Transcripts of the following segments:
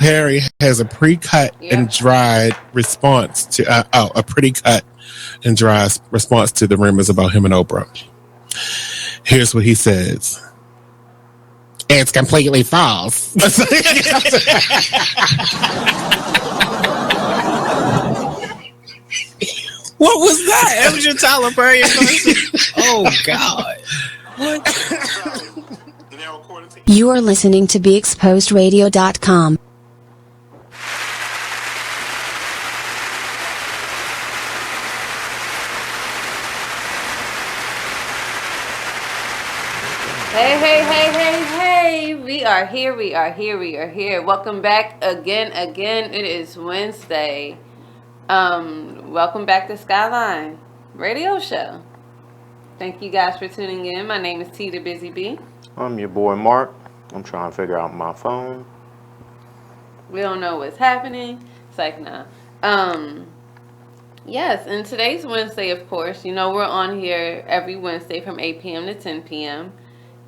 Perry has a pre-cut and dried response to a pretty cut and dry response to the rumors about him and Oprah. Here's what he says. It's completely false. What was that? That was your Tyler Perry impression? Oh, God. What? You are listening to BeExposedRadio.com. Hey, we are here. Welcome back again. It is Wednesday. Welcome back to Skylyne Radio Show. Thank you guys for tuning in. My name is T the Busy Bee. I'm your boy Mark. I'm trying to figure out my phone. We don't know what's happening. It's like, nah. Yes, and today's Wednesday, of course. You know, we're on here every Wednesday from 8 p.m. to 10 p.m.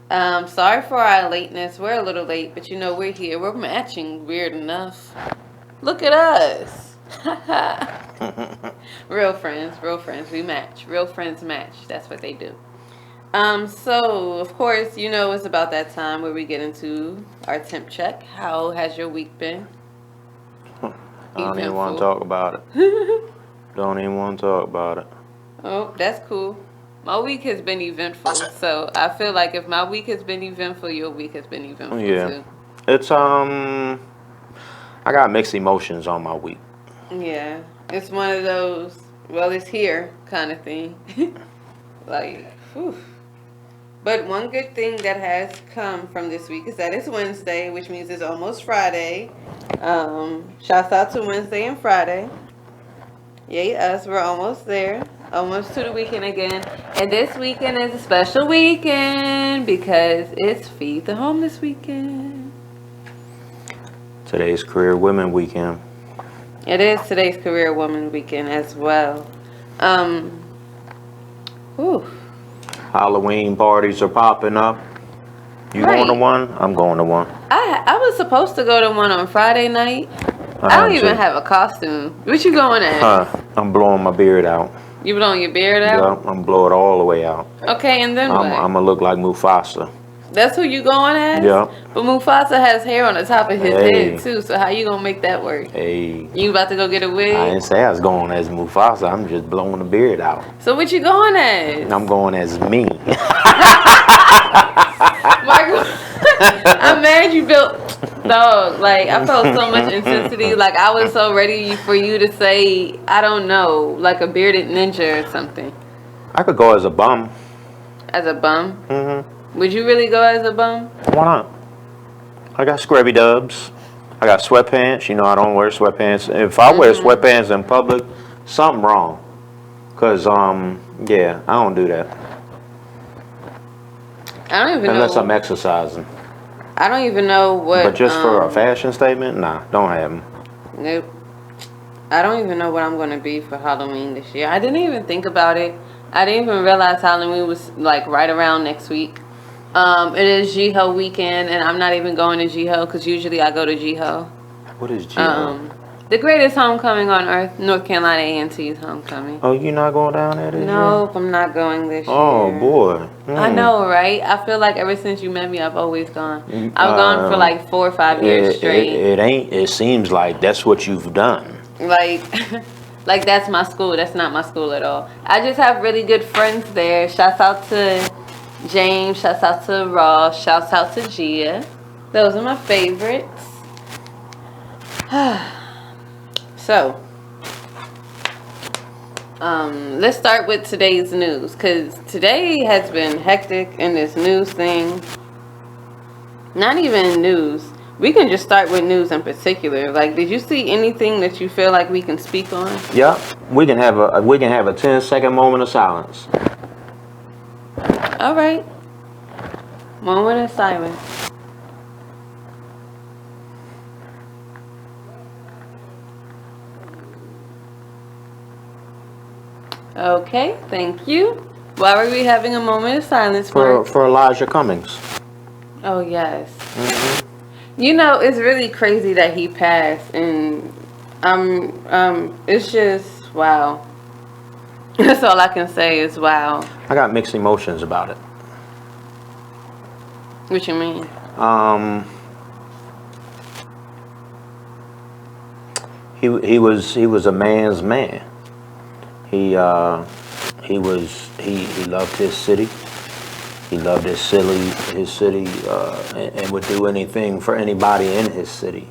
Sorry for our lateness. We're a little late, but you know, we're here. We're matching, weird enough. Look at us. Real friends, we match. Real friends match. That's what they do. So, of course, you know it's about that time where we get into our temp check. How has your week been? I don't even want to talk about it. Oh, that's cool. My week has been eventful, so I feel like if my week has been eventful, your week has been eventful too. It's I got mixed emotions on my week. Yeah, it's one of those, well, it's here kind of thing. Like, whew. But one good thing that has come from this week is that it's Wednesday, which means it's almost Friday. Shouts out to Wednesday and Friday. Yay, us, we're almost there. Almost to the weekend again. And this weekend is a special weekend because it's Feed the Homeless weekend. Today's Career Women Weekend. It is today's Career Woman Weekend as well. Halloween parties are popping up. You going to one? I'm going to one. I was supposed to go to one on Friday night. I don't even have a costume. What you going at? I'm blowing my beard out. You blowing your beard out? Yeah, I'm blowing it all the way out. Okay, and then what? I'm going to look like Mufasa. That's who you going as? Yeah. But Mufasa has hair on the top of his head too, so how you gonna make that work? Hey. You about to go get a wig? I didn't say I was going as Mufasa. I'm just blowing the beard out. So what you going as? I'm going as me. Michael, I'm mad you built... Dog, like, I felt so much intensity. Like, I was so ready for you to say, I don't know, like a bearded ninja or something. I could go as a bum. As a bum? Mm-hmm. Would you really go as a bum? Why not? I got scrubby dubs. I got sweatpants. You know I don't wear sweatpants. If I wear sweatpants in public, something wrong. Because, yeah, I don't do that. I don't even know. Unless I'm exercising. I don't even know what... But just for a fashion statement? Nah, don't have them. Nope. I don't even know what I'm going to be for Halloween this year. I didn't even think about it. I didn't even realize Halloween was, like, right around next week. It is G-Ho weekend, and I'm not even going to G-Ho because usually I go to G-Ho. What is G-Ho? The greatest homecoming on earth, North Carolina A&T's homecoming. Oh, you're not going down there this year? Nope, I'm not going this year. Oh, boy. I know, right? I feel like ever since you met me, I've always gone. I've gone for like 4 or 5 years straight. It seems like that's what you've done. Like, like that's my school. That's not my school at all. I just have really good friends there. Shouts out to James. Shouts out to Ross. Shouts out to Gia. Those are my favorites. So, let's start with today's news, because today has been hectic in this news thing. Not even news. We can just start with news in particular. Like, did you see anything that you feel like we can speak on? Yeah, we can have a 10-second moment of silence. All right. Moment of silence. Okay, thank you. Why were we having a moment of silence for Elijah Cummings? Oh, yes. You know, it's really crazy that he passed, and it's just wow. That's all I can say is wow. I got mixed emotions about it. What you mean? He was a man's man. He loved his city. He loved his city, and would do anything for anybody in his city.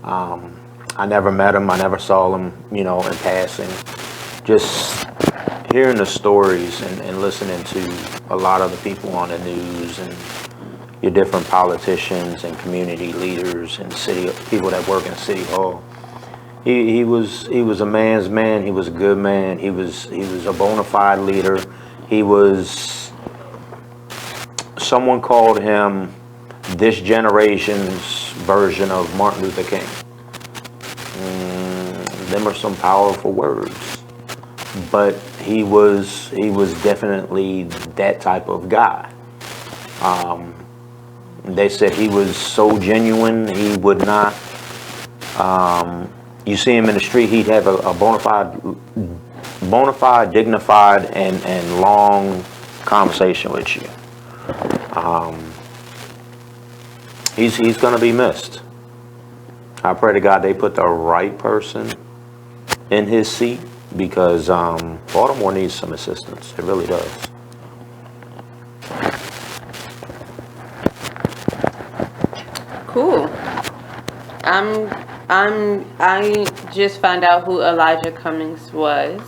I never met him. I never saw him, in passing. Just hearing the stories and listening to a lot of the people on the news and your different politicians and community leaders and people that work in City Hall. He was a man's man. He was a good man. He was a bona fide leader. He was, someone called him this generation's version of Martin Luther King. Them are some powerful words, but he was definitely that type of guy. They said he was so genuine. He would not. You see him in the street, he'd have a bona fide, dignified, and long conversation with you. He's going to be missed. I pray to God they put the right person in his seat, because Baltimore needs some assistance. It really does. Cool. I just found out who Elijah Cummings was.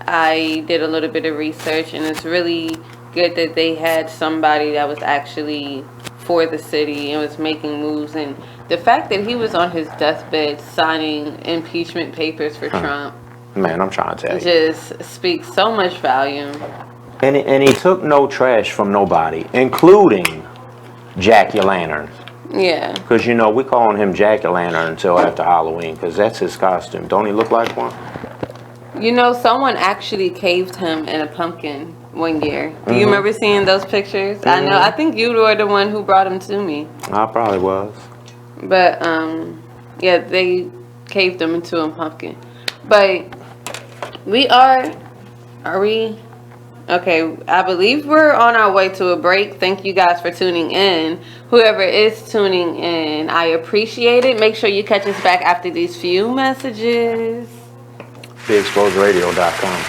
I did a little bit of research, and it's really good that they had somebody that was actually for the city and was making moves. And the fact that he was on his deathbed signing impeachment papers for Trump, man, I'm trying to tell you, just speaks so much volume. And he took no trash from nobody, including Jack-o'-lantern. Yeah. Because, we calling him Jack-o'-lantern until after Halloween, because that's his costume. Don't he look like one? Someone actually caved him in a pumpkin one year. Do you remember seeing those pictures? I know. I think you were the one who brought them to me. I probably was. But, yeah, they caved him into a pumpkin. But are we? Okay, I believe we're on our way to a break. Thank you guys for tuning in. Whoever is tuning in, I appreciate it. Make sure you catch us back after these few messages. BeExposedRadio.com.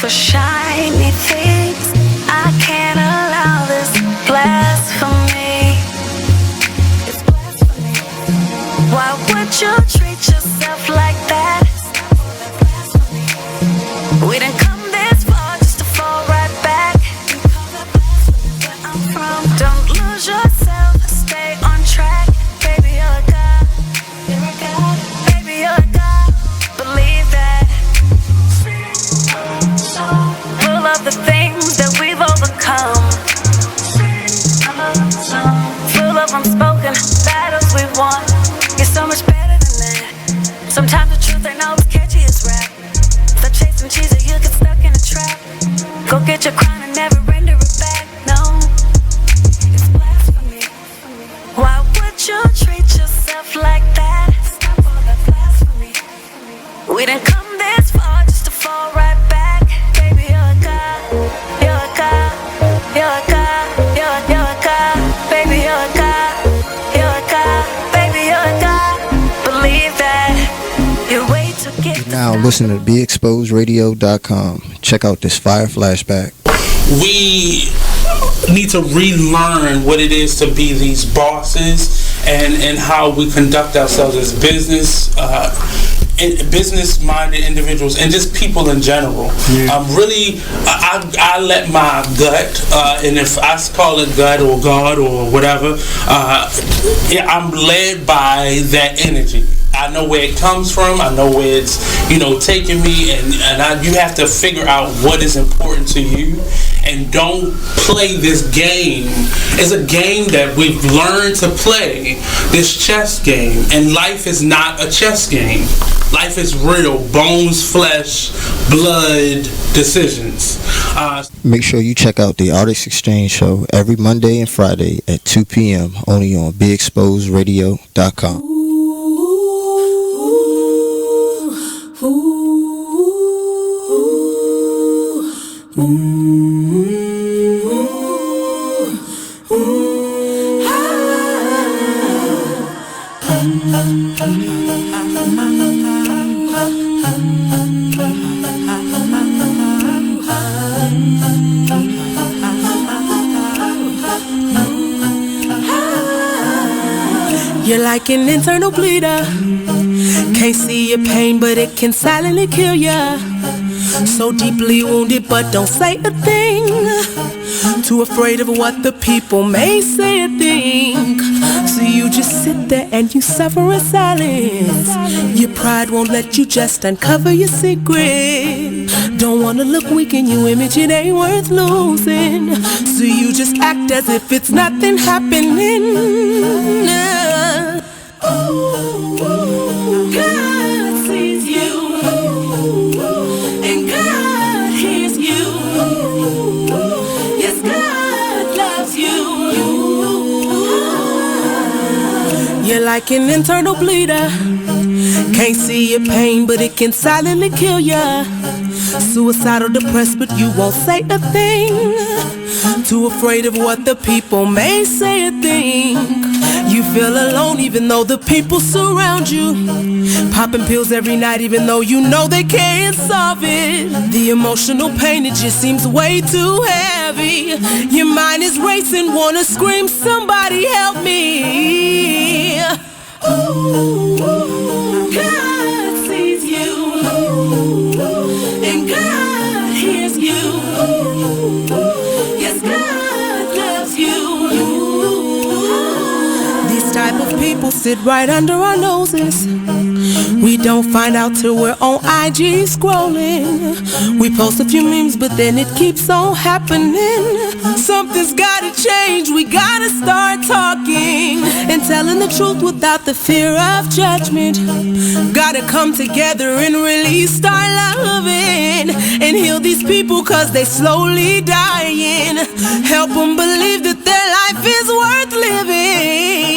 Shiny things, I can't allow this blasphemy. It's blasphemy. Why would you treat yourself like that? We didn't come this far just to fall right back. Where I'm from, don't lose yourself, stay on track. Baby, you're a god. You're a god. Baby, you're a god. Believe that. Full of the things that we've overcome. Full of unspoken battles we've won. You're so much better than that. Sometimes the truth ain't always catchy as rap. Stop chasing cheese or you'll get stuck in a trap. Go get your crown and never render it back. No, it's blasphemy. Why would you treat yourself like that? Stop all that blasphemy. We didn't come this far just to fall right back. Baby, you're a god. You're a god. You're a god. You're a god. Baby, you're a god. You're a god. Baby, you're a god. Believe that. You're way too gifted. Now listen to BeExposedRadio.com. Check out this fire flashback. We need to relearn what it is to be these bosses and how we conduct ourselves as business. business-minded individuals and just people in general. Really, I let my gut, and if I call it gut or God or whatever, I'm led by that energy. I know where it comes from. I know where it's, taking me, and you have to figure out what is important to you, and don't play this game. It's a game that we've learned to play, this chess game, and life is not a chess game. Life is real, bones, flesh, blood, decisions. Make sure you check out the Artist Exchange Show every Monday and Friday at 2 p.m. only on BeExposedRadio.com. You're like an internal bleeder. Can't see your pain, but it can silently kill ya. So deeply wounded, but don't say a thing. Too afraid of what the people may say or think. So you just sit there and you suffer in silence. Your pride won't let you just uncover your secret. Don't wanna look weak in your image, it ain't worth losing. So you just act as if it's nothing happening. God sees you, and God hears you. Yes, God loves you. You're like an internal bleeder. Can't see your pain, but it can silently kill ya. Suicidal, depressed, but you won't say a thing. Too afraid of what the people may say or think. You feel alone even though the people surround you. Popping pills every night even though you know they can't solve it. The emotional pain, it just seems way too heavy. Your mind is racing, wanna scream, somebody help me. God sees you, and God hears you. Yes, God loves you. These type of people sit right under our noses. We don't find out till we're on IG scrolling. We post a few memes, but then it keeps on happening. Something's gotta change, we gotta start talking and telling the truth without the fear of judgment. Gotta come together and really start loving and heal these people cause they slowly dying. Help them believe that their life is worth living.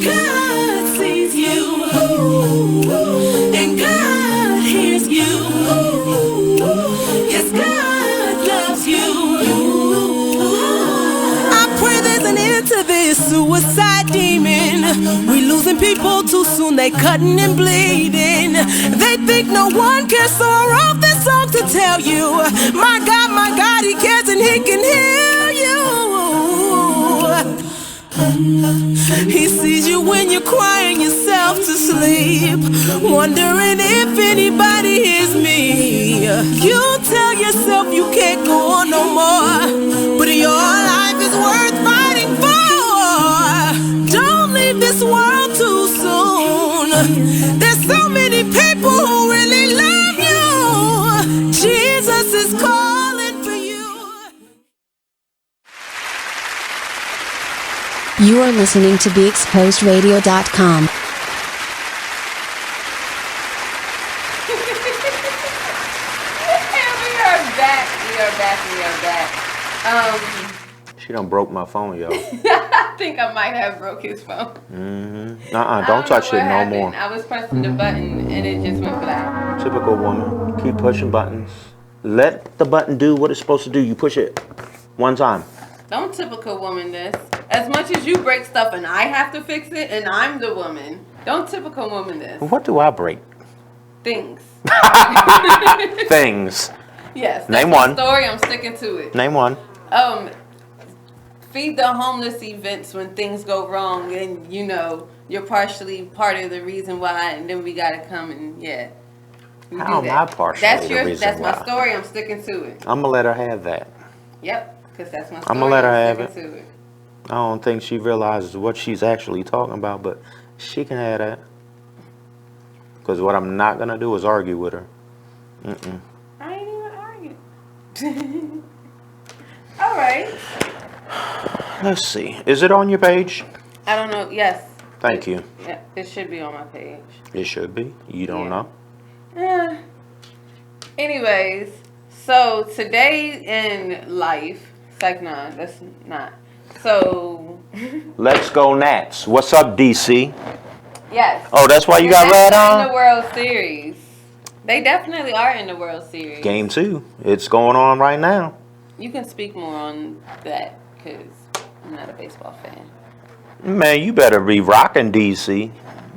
God sees you, and God hears you. Yes, God loves you. I pray there's an end to this suicide demon. We losing people too soon, they cutting and bleeding. They think no one cares, so I wrote this song to tell you, my God, He cares and He can heal you. He sees you when you're crying yourself to sleep, wondering if anybody hears me. You tell yourself you can't go on no more, but your life is worth fighting for. Don't leave this world too soon. There's so many people who really love you. Jesus is calling for you. You are listening to BeExposedRadio.com. We are back. She done broke my phone, yo. I think I might have broke his phone. Don't touch it no more. I was pressing the button and it just went black. Typical woman. Keep pushing buttons. Let the button do what it's supposed to do. You push it one time. Don't typical woman this. As much as you break stuff and I have to fix it and I'm the woman. Don't typical woman this. What do I break? Things. Things. Yes. Name that's one. the story. I'm sticking to it. Name one. feed the homeless events when things go wrong, and you know you're partially part of the reason why, and then we gotta come and we How do am I that. partially That's the your. reason That's my why? story. I'm sticking to it. I'm gonna let her have that. Yep, because that's my story. I'm gonna let her have sticking to it. I don't think she realizes what she's actually talking about, but she can have that. Because what I'm not gonna do is argue with her. I ain't even arguing. All right. Let's see. Is it on your page? I don't know. Yes. Thank you. Yeah, it should be on my page. It should be. You don't know. Anyways, so today in life, it's like, nah, that's not. So. Let's go Nats. What's up, DC? Yes. Oh, that's why you got Nats red are in on? the World Series. They definitely are in the World Series. Game 2. It's going on right now. You can speak more on that because I'm not a baseball fan. Man, you better be rocking DC.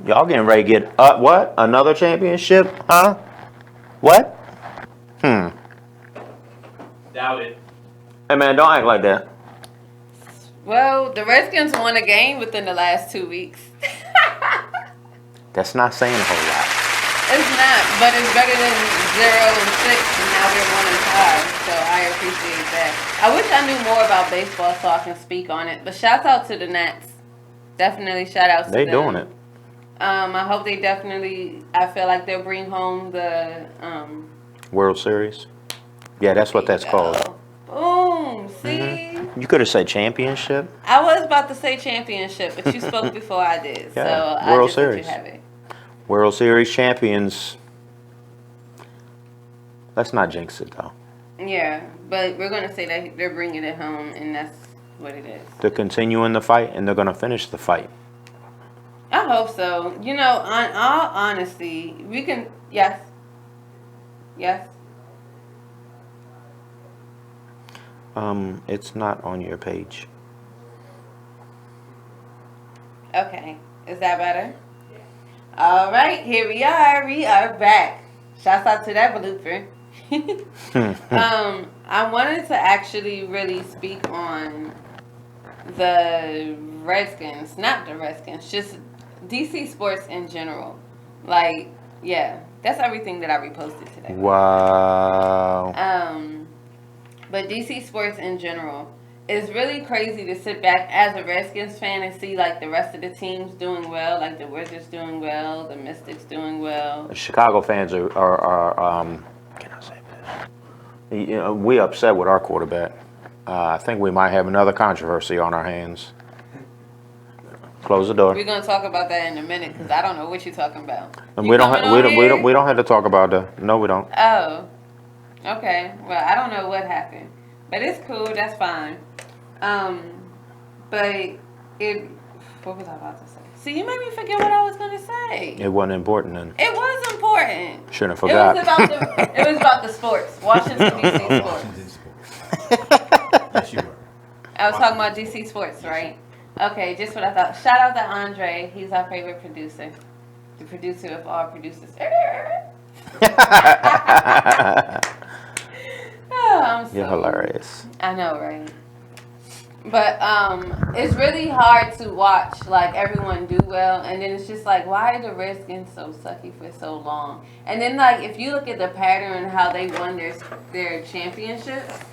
Y'all getting ready to get what? Another championship? Huh? What? Doubt it. Hey man, don't act like that. Well, the Redskins won a game within the last 2 weeks. That's not saying a whole lot. It's not, but it's better than 0-6, and now we're 1-5. So I appreciate that. I wish I knew more about baseball so I can speak on it. But shout out to the Nats. Definitely shout out to them. They doing it. I hope they definitely. I feel like they'll bring home the World Series. Yeah, that's what that's called. Boom. See. You could have said championship. I was about to say championship, but you spoke before I did. Yeah, so World I just let Series. you have it. World Series champions. Let's not jinx it though. Yeah, but we're gonna say that they're bringing it home, and that's what it is. They're continuing the fight, and they're gonna finish the fight. I hope so. You know, on all honesty, we can. Yes. Yes. It's not on your page. Okay. Is that better? All right, here we are. We are back. Shouts out to that blooper. I wanted to actually really speak on the Redskins, not the Redskins, just DC sports in general. Like, yeah, that's everything that I reposted today. Wow. But DC sports in general, it's really crazy to sit back as a Redskins fan and see like the rest of the teams doing well, like the Wizards doing well, the Mystics doing well. Chicago fans are can I say this? You know, we upset with our quarterback. I think we might have another controversy on our hands. Close the door. We're gonna talk about that in a minute because I don't know what you're talking about. And You we don't coming on here? have to talk about that. No, we don't. Oh, okay. Well, I don't know what happened, but it's cool. That's fine. But it. What was I about to say? See, you made me forget what I was gonna say. It wasn't important then. It was important. Shouldn't have forgot. It was about the sports. Washington DC sports. Yes, you were. I was talking about DC sports, right? Okay, just what I thought. Shout out to Andre. He's our favorite producer. The producer of all producers. Oh, I'm so, You're hilarious. I know, right? But it's really hard to watch like everyone do well, and then it's just like, why are the Redskins so sucky for so long? And then like if you look at the pattern and how they won their championships,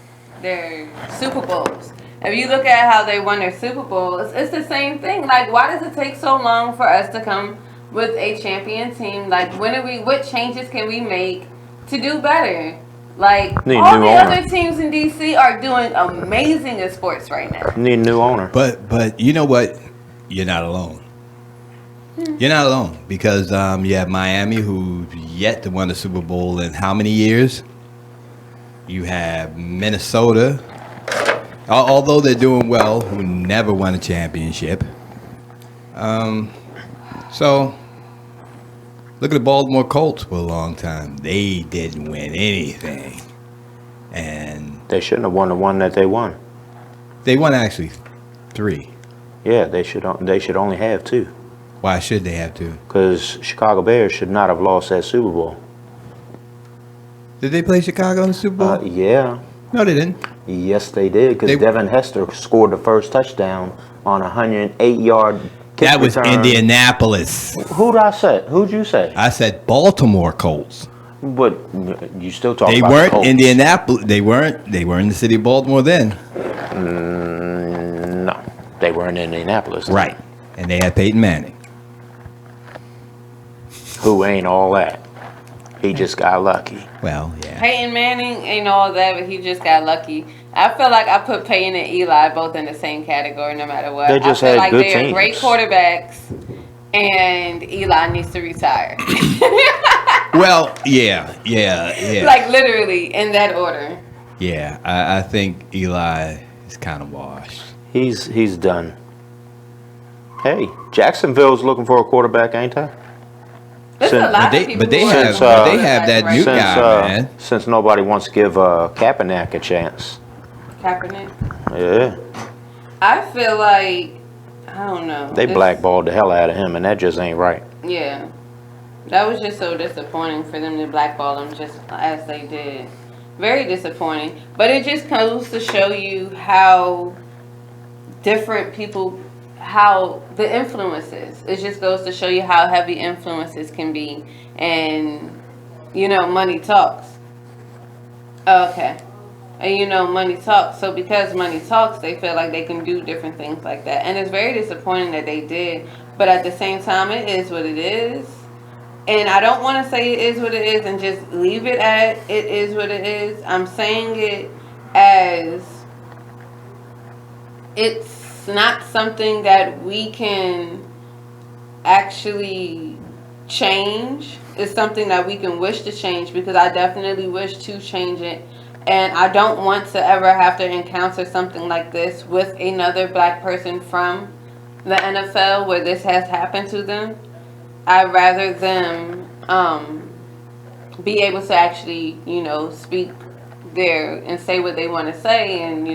their Super Bowls. If you look at how they won their Super Bowls, it's the same thing. Like, why does it take so long for us to come with a champion team? Like, what changes can we make to do better? Like, all the other teams in DC are doing amazing in sports right now. Need a new owner. But you know what? You're not alone. You're not alone because you have Miami, who's yet to win the Super Bowl in how many years? You have Minnesota, although they're doing well, who never won a championship. So look at the Baltimore Colts for a long time. They didn't win anything, and They shouldn't have won the one that they won. they won actually 3. Yeah, they should only have 2. Why should they have 2? Because Chicago Bears should not have lost that Super Bowl. Did they play Chicago in the Super Bowl? Yeah. No, they didn't. Yes, they did, because Devin Hester scored the first touchdown on a 108-yard kick That was return. Indianapolis. Who'd I say? Who'd you say? I said Baltimore Colts. But you still talking They about weren't the Colts. Indianapolis. They weren't in the city of Baltimore then. No, they were in Indianapolis. Right. And they had Peyton Manning. Who ain't all that. He just got lucky. Well, yeah. Peyton Manning ain't all that, but he just got lucky. I feel like I put Peyton and Eli both in the same category no matter what. They just I feel had like good they're teams. great quarterbacks, and Eli needs to retire. Well, yeah. Like literally in that order. Yeah, I think Eli is kind of washed. He's done. Hey, Jacksonville's looking for a quarterback, ain't they? There's a lot of people But they who have that new guy, man. Since nobody wants to give Kaepernick a chance. Kaepernick. Yeah. I feel like, I don't know. They blackballed the hell out of him, and that just ain't right. Yeah. That was just so disappointing for them to blackball him just as they did. Very disappointing. But it just goes to show you how different people, how the influences. It just goes to show you how heavy influences can be. And, money talks. Okay. And money talks. So because money talks, they feel like they can do different things like that. And it's very disappointing that they did. But at the same time, it is what it is. And I don't want to say it is what it is and just leave it at it is what it is. I'm saying it as it's not something that we can actually change. It's something that we can wish to change, because I definitely wish to change it. And I don't want to ever have to encounter something like this with another black person from the NFL where this has happened to them. I'd rather them be able to actually, speak there and say what they want to say and,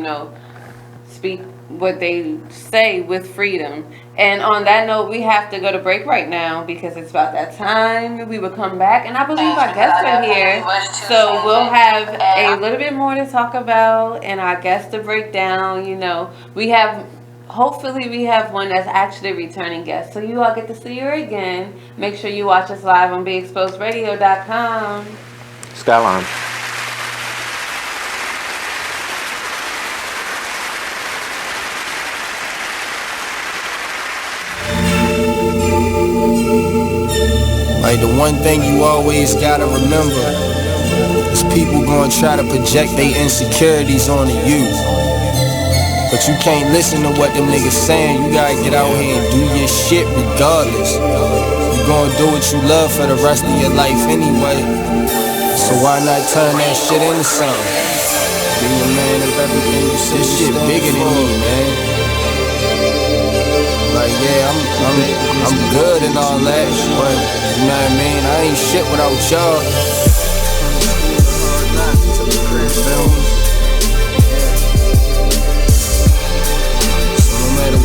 speak what they say with freedom. And on that note, we have to go to break right now because it's about that time. We will come back, and I believe our guests are here. So we'll have a little bit more to talk about and our guests to break down. Hopefully we have one that's actually a returning guest. So you all get to see her again. Make sure you watch us live on BeExposedRadio.com. Skylyne. Like, the one thing you always gotta remember is people gonna try to project their insecurities onto you. But you can't listen to what them niggas saying. You gotta get out here and do your shit regardless. You gonna do what you love for the rest of your life anyway. So why not turn that shit into something? Be a man of everything you say. This shit bigger than me, man. Like, yeah, I'm good and all that, but you know what I mean? I ain't shit without y'all.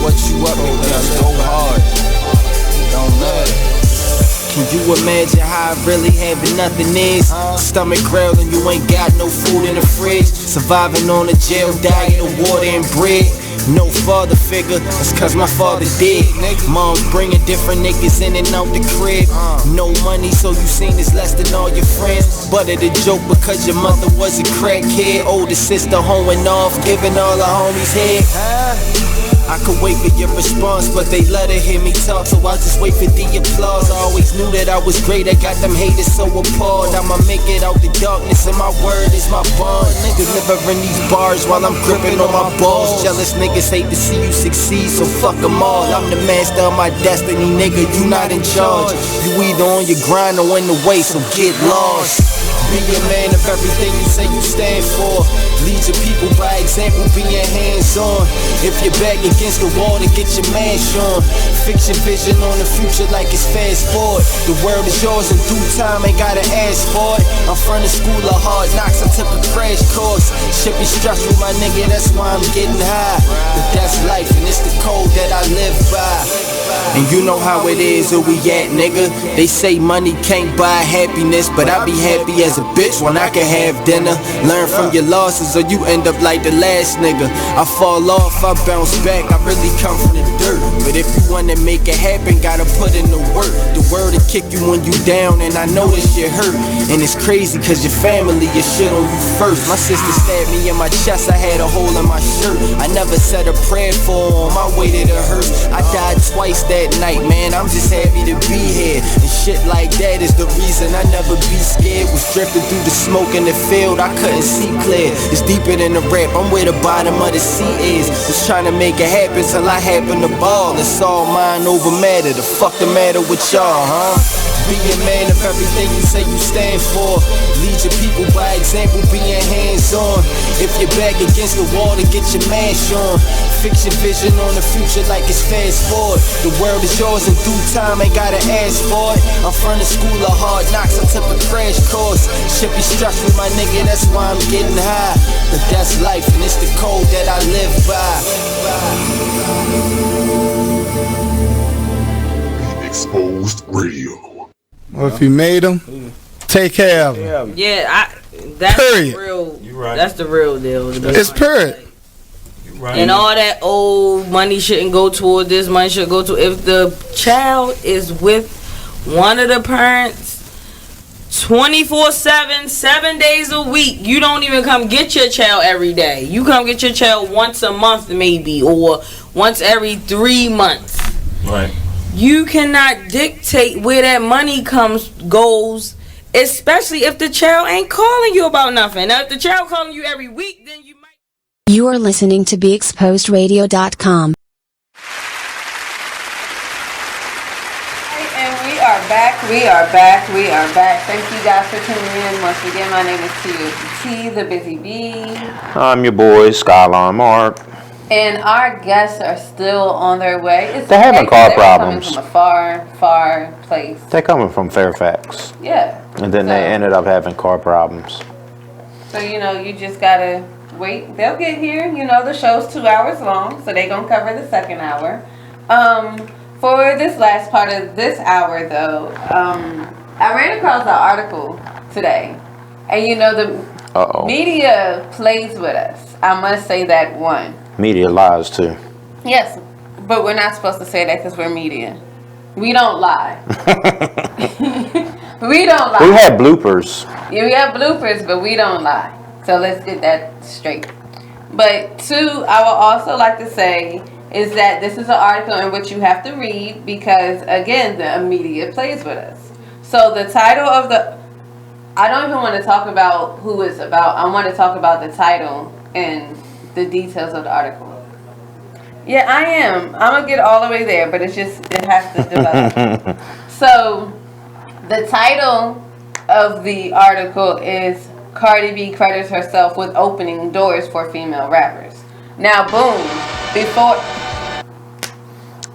What you up to, just go hard. Don't let it. Can you imagine how I really having nothing is? Stomach growling, you ain't got no food in the fridge. Surviving on a jail diet of water and bread. No father figure, that's cause my father dead. Mom's bringing different niggas in and out the crib. No money, so you seen this less than all your friends. But it a joke because your mother was a crackhead. Older sister hoeing off, giving all her homies head. I could wait for your response, but they let her hear me talk, so I just wait for the applause. I always knew that I was great, I got them haters so appalled. I'ma make it out the darkness, and my word is my bond. Delivering these bars while I'm gripping on my balls. Jealous niggas hate to see you succeed, so fuck them all. I'm the master of my destiny, nigga, you not in charge. You either on your grind or in the way, so get lost. Be a man of everything you say you stand for. Lead your people by example, being hands-on. If you're back against the wall, then get your mash on. Fix your vision on the future like it's fast forward. The world is yours in due time, ain't gotta ask for it. I'm from the school of hard knocks, I took a crash course. Shit be stressful, my nigga, that's why I'm getting high. But that's life, and it's the code that I live by. And you know how it is, where we at, nigga. They say money can't buy happiness, but I be happy as a bitch when I can have dinner. Learn from your losses or you end up like the last nigga. I fall off, I bounce back, I really come from the dirt. But if you wanna make it happen, gotta put in the work. The word to kick you when you down, and I know this shit hurt. And it's crazy cause your family, your shit on you first. My sister stabbed me in my chest, I had a hole in my shirt. I never said a prayer for on my way to the hearse. I died twice that night, man, I'm just happy to be here. And shit like that is the reason I never be scared. Was drifting through the smoke in the field, I couldn't see clear. It's deeper than the rap, I'm where the bottom of the sea is. Was trying to make it happen till I happened to ball. It's all mind over matter, the fuck the matter with y'all, huh? Be a man of everything you say you stand for. Lead your people by example, being hands-on. If you're back against the wall, to get your mash on. Fix your vision on the future like it's fast forward. The world is yours in due time, ain't gotta ask for it. I'm from the school of hard knocks, I took a crash course. Shit be structured, my nigga, that's why I'm getting high. But that's life, and it's the code that I live by. Exposed Radio. Well, if you made them, take care of them. Yeah, that's period. The real. Right. That's the real deal. It's period. Right. And all that old money shouldn't go toward this. Money should go to if the child is with one of the parents 24/7, 7 days a week. You don't even come get your child every day. You come get your child once a month maybe, or once every 3 months. Right. You cannot dictate where that money goes, especially if the child ain't calling you about nothing. Now, if the child calling you every week, then you might. You are listening to BeExposedRadio.com. And we are back. We are back. We are back. Thank you guys for tuning in. Once again, my name is T, the Busy Bee. I'm your boy, Skylyne Mark. And our guests are still on their way. They're having car problems. Coming from a far, far place. They're coming from Fairfax. Yeah. And then they ended up having car problems. So, you just gotta wait. They'll get here. The show's 2 hours long, so they're gonna cover the second hour. For this last part of this hour, though, I ran across an article today. And, the media plays with us. I must say that one. Media lies too. Yes, but we're not supposed to say that because we're media. We don't lie. We don't lie. We have bloopers. Yeah, we have bloopers, but we don't lie. So let's get that straight. But two, I would also like to say is that this is an article in which you have to read because, again, the media plays with us. So the title of I don't even want to talk about who it's about. I want to talk about the title and the details of the article. Yeah, I am. I'm going to get all the way there, but it has to develop. So, the title of the article is Cardi B credits herself with opening doors for female rappers. Now, boom,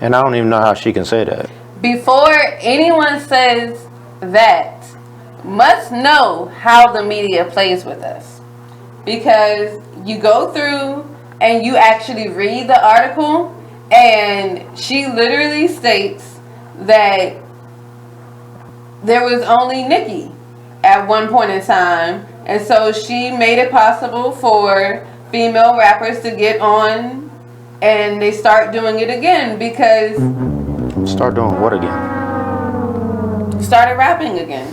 and I don't even know how she can say that. Before anyone says that, must know how the media plays with us. Because you go through and you actually read the article, and she literally states that there was only Nicki at one point in time, and so she made it possible for female rappers to get on, and they start doing it again because... Start doing what again? Started rapping again.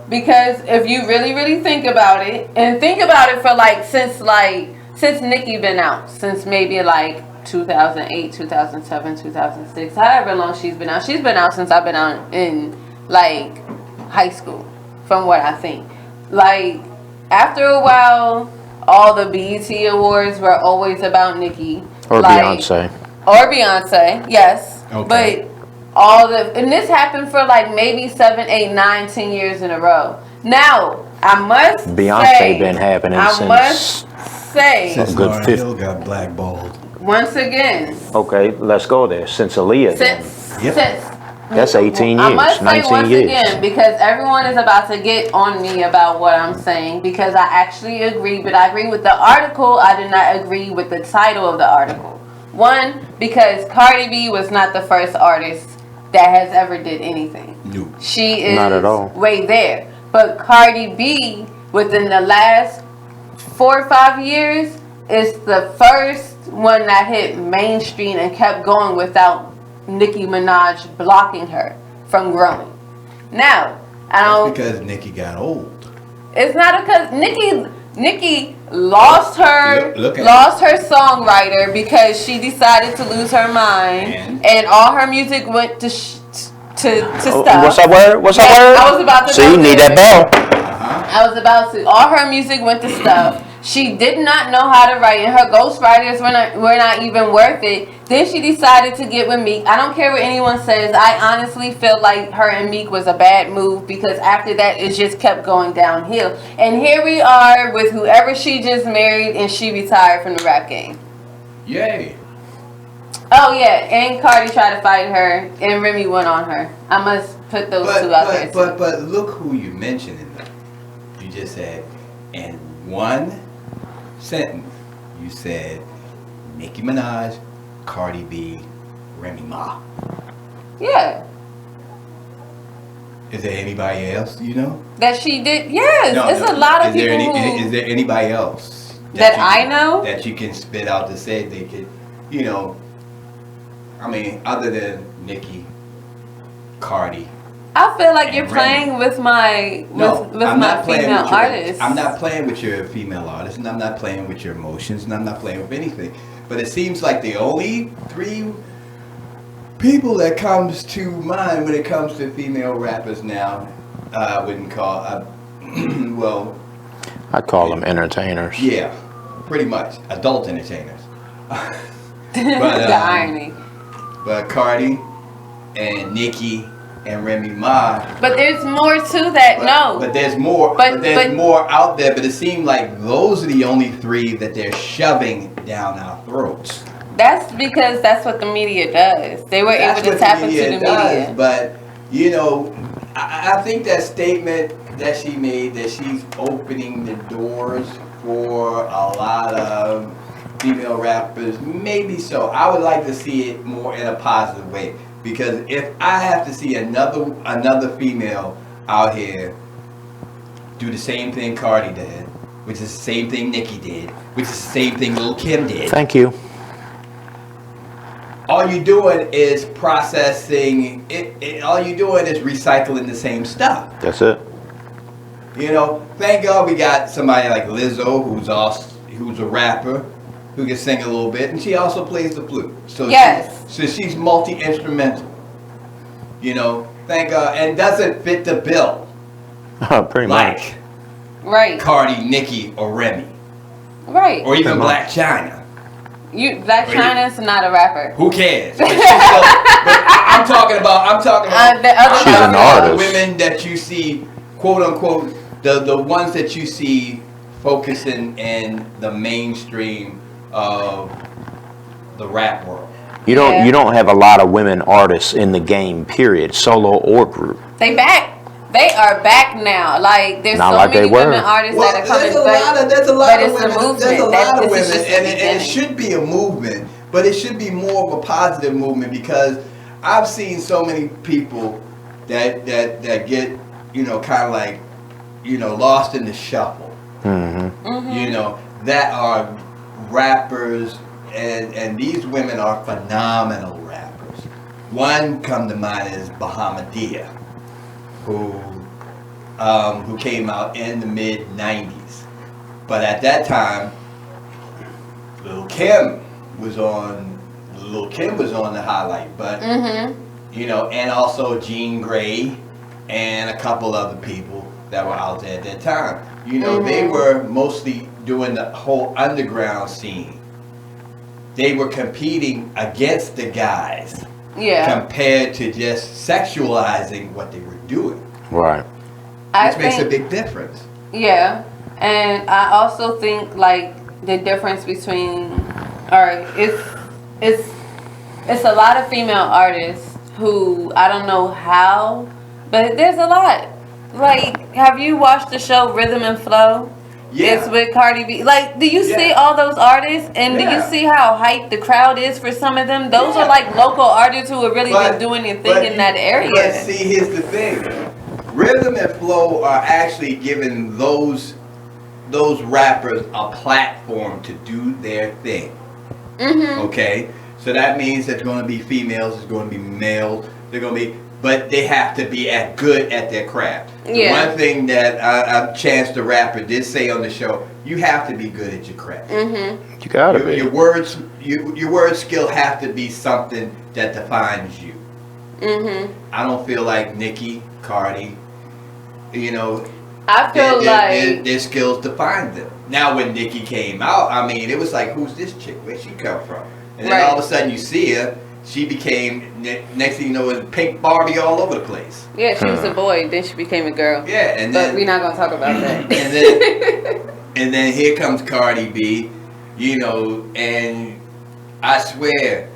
Because if you really, really think about it, and think about it for since Nicki been out, since maybe 2008, 2007, 2006, however long she's been out. She's been out since I've been out in high school, from what I think. After a while, all the BET awards were always about Nicki. Or Beyonce. Or Beyonce, yes. Okay. But and this happened for maybe 7, 8, 9, 10 years in a row. Now, I must Beyonce been happening since a good 50. Hill got blackballed. Once again. Okay, let's go there. Since Aaliyah. That's 18 years, I must say 19 once years. again, because everyone is about to get on me about what I'm saying, because I actually agree, but I agree with the article. I do not agree with the title of the article. One, because Cardi B was not the first artist that has ever did anything. No. She is Not at all. way there. But Cardi B, within the last 4 or 5 years, is the first one that hit mainstream and kept going without Nicki Minaj blocking her from growing. Now, I don't. That's because Nicki got old. It's not because Nicki lost her Look at lost her songwriter because she decided to lose her mind, and all her music went to stuff. What's that word? What's that word? I was about to See, you need that bell. I was about to. All her music went to stuff. She did not know how to write, and her ghostwriters were not even worth it. Then she decided to get with Meek. I don't care what anyone says. I honestly feel like her and Meek was a bad move because after that, it just kept going downhill. And here we are with whoever she just married, and she retired from the rap game. Yay. Oh yeah, and Cardi tried to fight her, and Remy went on her. I must put those two out there. But look who you mentioned in them. You just said, in one sentence, you said Nicki Minaj, Cardi B, Remy Ma. Yeah. Is there anybody else you know? That she did, yes. It's a lot of people Is there anybody else that I know that you can spit out to say they could, you know, I mean, other than Nicki, Cardi. I feel like you're playing with my female artists. I'm not playing with your female artists, and I'm not playing with your emotions, and I'm not playing with anything. But it seems like the only 3 people that comes to mind when it comes to female rappers now, I wouldn't call, well, I'd call them entertainers. yeah, pretty much adult entertainers. But, the irony. But Cardi and Nicki and Remy Ma. But there's more to that. But there's more. But there's more out there. But it seemed like those are the only 3 that they're shoving down our throats. That's because that's what the media does. They were able to tap into the media. But you know, I think that statement that she made, that she's opening the doors for a lot of female rappers, maybe so. I would like to see it more in a positive way. Because if I have to see another female out here do the same thing Cardi did, which is the same thing Nicki did, which is the same thing Lil' Kim did. Thank you. All you're doing is processing it. All you're doing is recycling the same stuff. That's it. You know, thank God we got somebody like Lizzo, who's a rapper, who can sing a little bit, and she also plays the flute. So yes. So she's multi-instrumental. You know, thank God, and doesn't fit the bill. Pretty much. Right. Cardi, Nicki, or Remy. Right. Or even Black China. Black China's not a rapper. Who cares? But I'm talking about the other she's an artist. Women that you see, quote unquote, the ones that you see focusing in the mainstream of the rap world. You don't have a lot of women artists in the game, period, solo or group. They are back now. Like there's Not so like many they were. women artists that are coming back. There's a lot of it's women. a movement. There's a lot of women, and it beginning. should be a movement, but it should be more of a positive movement because I've seen so many people that get, you know, kind of like, you know, lost in the shuffle. Mm-hmm. Mm-hmm. You know, that are rappers, and these women are phenomenal rappers. One come to mind is Bahamadia, who came out in the mid '90s, but at that time, Lil' Kim was on the highlight, but you know, and also Jean Grey and a couple other people that were out there at that time. You know, they were mostly doing the whole underground scene. They were competing against the guys. Yeah. Compared to just sexualizing what they were doing. Right. Which makes a big difference. Yeah. And I also think like the difference between it's a lot of female artists who I don't know how, but there's a lot. Like, have you watched the show Rhythm and Flow? It's with Cardi B. Like, do you see all those artists? And do you see how hyped the crowd is for some of them? Those are like local artists who have really been doing their thing in that area. But see, here's the thing. Rhythm and flow are actually giving those rappers a platform to do their thing. Okay? So that means there's going to be females, there's going to be males, they're going to be, but they have to be as good at their craft. The one thing that Chance the Rapper did say on the show, you have to be good at your craft. You gotta be. Your words, your word skill have to be something that defines you. I don't feel like Nicki, Cardi, you know, I feel like their skills define them. Now when Nicki came out, I mean, it was like, who's this chick? Where'd she come from? And then all of a sudden you see her, she became, next thing you know, it's Pink Barbie all over the place. Yeah, she was a boy, then she became a girl. Yeah, and then, but we're not gonna talk about that. And then here comes Cardi B, you know, and I swear,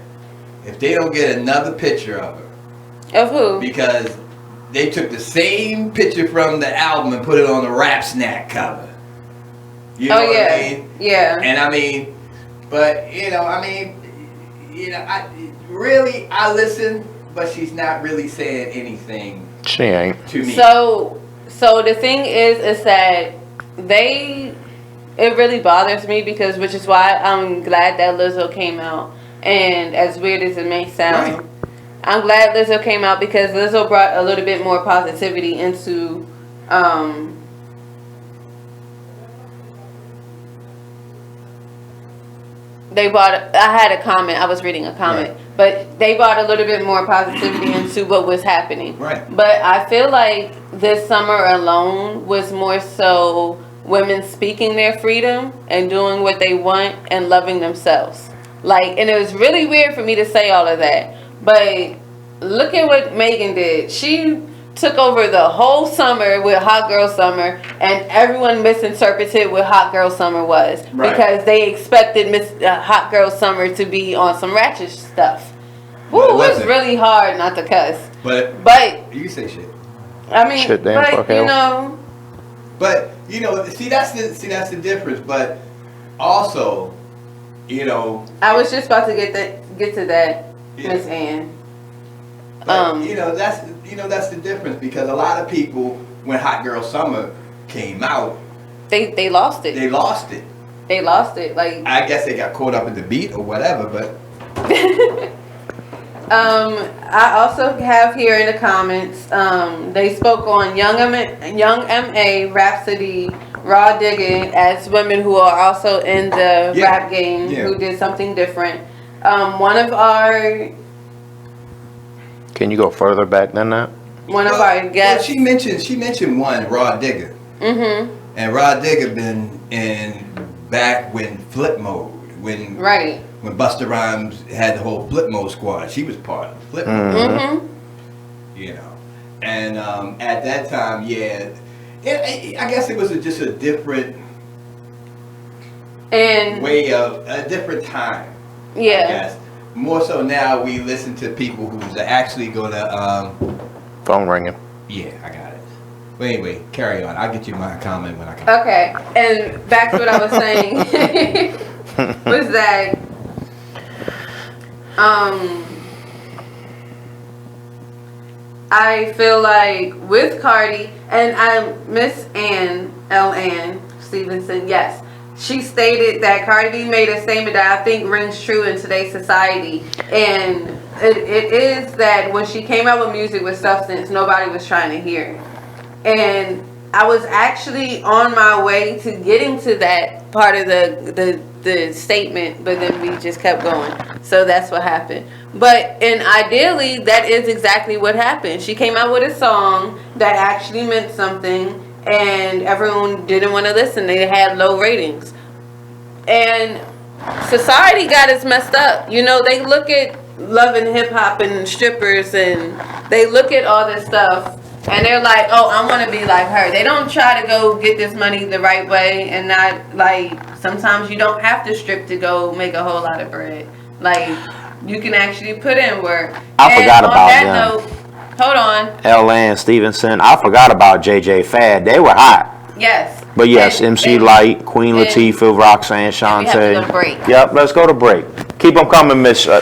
if they don't get another picture of her. Of who? Because they took the same picture from the album and put it on the Rap Snack cover. You know what I mean? Yeah. And I mean, but, you know, I mean, you know, I listen, but she's not really saying anything. She ain't. To me. So the thing is that it really bothers me because, which is why I'm glad that Lizzo came out. And as weird as it may sound, I'm glad Lizzo came out because Lizzo brought a little bit more positivity into, I had a comment, I was reading a comment, but they brought a little bit more positivity into what was happening. Right. But I feel like this summer alone was more so women speaking their freedom and doing what they want and loving themselves. Like, and it was really weird for me to say all of that, but look at what Megan did. She took over the whole summer with Hot Girl Summer, and everyone misinterpreted what Hot Girl Summer was because they expected Hot Girl Summer to be on some ratchet stuff. Woo, it was really hard not to cuss. But you say shit. I mean, shit, damn, but fuck you hell. know. But you know, see that's the difference. But also, you know, I was just about to get to that, Miss Ann. But, you know, that's the difference because a lot of people, when Hot Girl Summer came out, they lost it. They lost it. They lost it. Like, I guess they got caught up in the beat or whatever, but. I also have here in the comments, they spoke on Young M.A., Rhapsody, Raw Digging as women who are also in the rap game who did something different. One of our... Can you go further back than that? One of our guests... Well, she mentioned one, Raw Digger. Mm-hmm. And Raw Digger been in back when Flip Mode, when Busta Rhymes had the whole Flip Mode squad. She was part of Flip Mode. Mm-hmm. You know. And at that time, I guess it was just a different way of a different time. Yeah. I guess. More so now we listen to people who's actually gonna phone ringing. Yeah, I got it. But anyway, carry on. I'll get you my comment when I come. Okay, and back to what I was saying was that I feel like with Cardi and Miss Ann Stevenson, yes. She stated that Cardi B made a statement that I think rings true in today's society. And it is that when she came out with music with substance, nobody was trying to hear. And I was actually on my way to getting to that part of the statement, but then we just kept going. So that's what happened. And ideally, that is exactly what happened. She came out with a song that actually meant something. And everyone didn't want to listen. They had low ratings. And society got us messed up. You know, they look at Love and Hip Hop and strippers and they look at all this stuff and they're like, oh, I want to be like her. They don't try to go get this money the right way and not like, sometimes you don't have to strip to go make a whole lot of bread. Like, you can actually put in work. I forgot about them. Hold on. L.A. and Stevenson. I forgot about JJ Fad. They were hot. Yes. But yes, MC Light, Queen Latifah, Roxanne, And we have to go to Shantae. break. Yep, let's go to break. Keep them coming, Miss L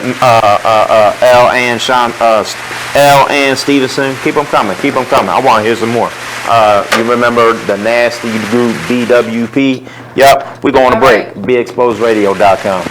and Stevenson. Keep them coming. Keep them coming. I want to hear some more. You remember the nasty group BWP? Yep, we're going to break. BeExposedRadio.com.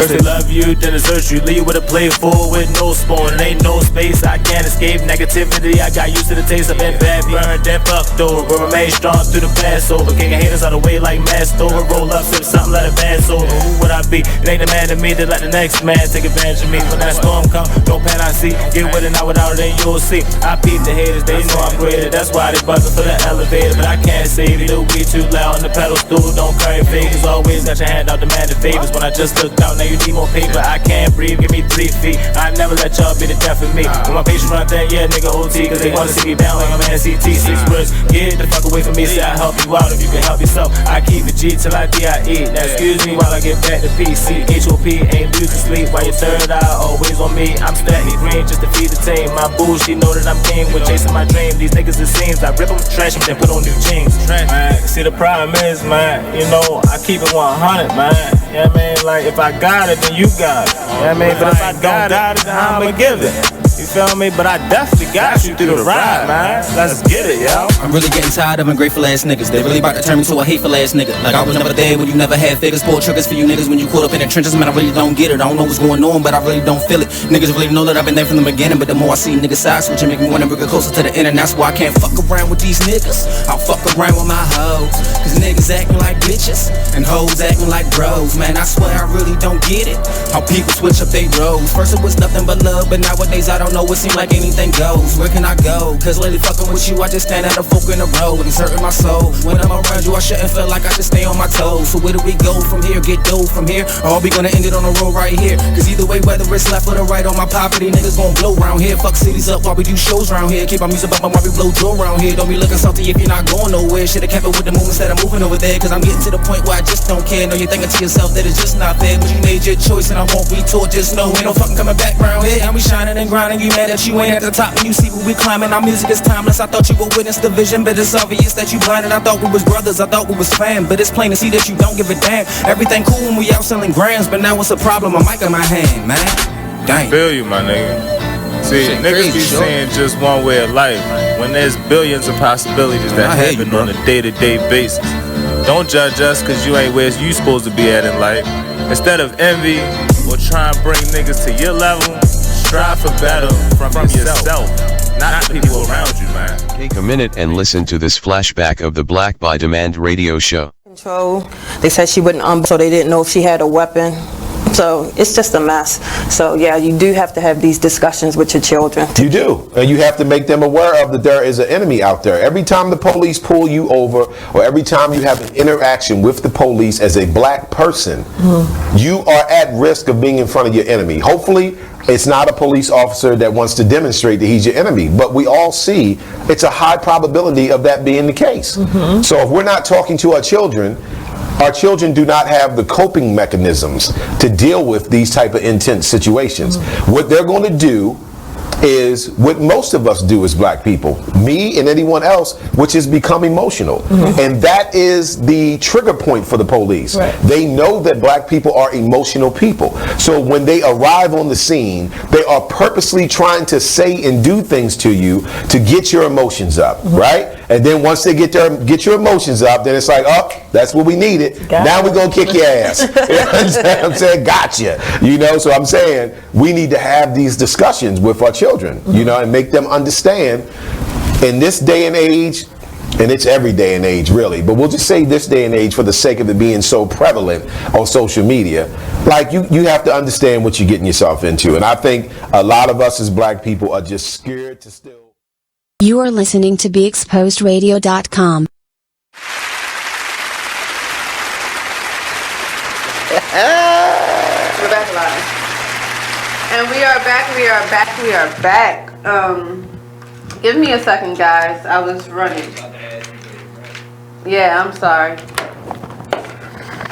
First they love you, then desert you, leave with a plate full with no spoon. It ain't no space, I can't escape negativity. I got used to the taste, I've been bad, burned and fucked over. But remain strong through the Passover. Kicking haters out of the way like masked over. Roll up, sip something, let it pass over. Who would I be? It ain't the man to me that let the next man take advantage of me. When that storm come, don't pan I see. Get with it, not without it, then you'll see. I peep the haters, they know I'm greater. That's why they buzzing for the elevator. But I can't save you, it'll be too loud on the pedal stool. Don't carry favors, always got your hand out demanding favors. When I just looked out, now you need more paper. I can't breathe, give me 3 feet. I never let y'all be the death of me. When my patience run thin, yeah, nigga OT. Cause they wanna see me down like I'm an NCT. 6 words, get the fuck away from me. Say I help you out if you can help yourself. I keep it G till I DIE. Now excuse me while I get back to PC. HOP ain't losing sleep while your third eye always on me. I'm stacking green just to feed the team. My boo, she know that I'm king with chasing my dream. These niggas it seems I rip them, trash them, then put on new jeans. Man, see the problem is, man, you know, I keep it 100, man. Yeah, man, like if I got it, then you got it. Yeah, man, but if I don't got it, then I'ma give it. You feel me? But I definitely got you through the ride, man. Let's get it, yo. I'm really getting tired of ungrateful ass niggas. They really about to turn me to a hateful ass nigga. Like I was never there when you never had figures. Pull triggers for you niggas when you caught up in the trenches. Man, I really don't get it. I don't know what's going on, but I really don't feel it. Niggas really know that I've been there from the beginning. But the more I see niggas side switching, make me wanna bring it closer to the end. And that's why I can't fuck around with these niggas. I'll fuck around with my hoes. Cause niggas acting like bitches and hoes acting like bros. Man, I swear I really don't get it. How people switch up they roles. First it was nothing but love, but nowadays I don't know. It seems like anything goes. Where can I go? Cause lately fucking with you, I just stand at a fork in the road. It's hurting my soul. When I'm around you, I shouldn't feel like I should stay on my toes. So where do we go from here? Get dough from here? Or are we gonna end it on the road right here? Cause either way, whether it's left or the right on my property, niggas gon' blow round here. Fuck cities up while we do shows round here. Keep our music up while we blow Joe round here. Don't be looking salty if you're not going nowhere. Should've kept it with the movement instead of moving over there. Cause I'm getting to the point where I just don't care. Know you're thinking to yourself that it's just not fair. But you made your choice and I won't be taught. Just know ain't no fucking coming back round here. And we shining and grinding. You mad that you ain't at the top and you see what we climbing. Our music is timeless. I thought you would witness the vision, but it's obvious that you blinded. I thought we was brothers. I thought we was fam. But it's plain to see that you don't give a damn. Everything cool when we out selling grams, but now it's a problem. A mic in my hand, man. Dang. Feel you, my nigga. See, Shit niggas crazy, be sure. saying just one way of life when there's billions of possibilities that I hear you, happen bro. on a day-to-day basis. Don't judge us cause you ain't where you supposed to be at in life. Instead of envy or try and bring niggas to your level, strive for better from yourself, not the people around you, man. Take a minute and listen to this flashback of the Black by Demand radio show. Control. They said she wouldn't so they didn't know if she had a weapon. So it's just a mess. So yeah, you do have to have these discussions with your children. You do, and you have to make them aware of that there is an enemy out there. Every time the police pull you over, or every time you have an interaction with the police as a black person, you are at risk of being in front of your enemy. Hopefully, it's not a police officer that wants to demonstrate that he's your enemy, but we all see it's a high probability of that being the case. So if we're not talking to our children do not have the coping mechanisms to deal with these type of intense situations. What they're going to do is what most of us do as black people, me and anyone else, which is become emotional. And that is the trigger point for the police. They know that black people are emotional people. So when they arrive on the scene, they are purposely trying to say and do things to you to get your emotions up, right? And then once they get your emotions up, then it's like, oh, that's what we needed. Now we're going to kick your ass. You know what I'm saying? Gotcha. You know, so I'm saying we need to have these discussions with our children, you know, and make them understand in this day and age, and it's every day and age really, but we'll just say this day and age for the sake of it being so prevalent on social media, like you have to understand what you're getting yourself into. And I think a lot of us as black people are just scared to still. You are listening to BeExposedRadio.com. We're back live. And we are back. Give me a second, guys. I was running. Yeah, I'm sorry.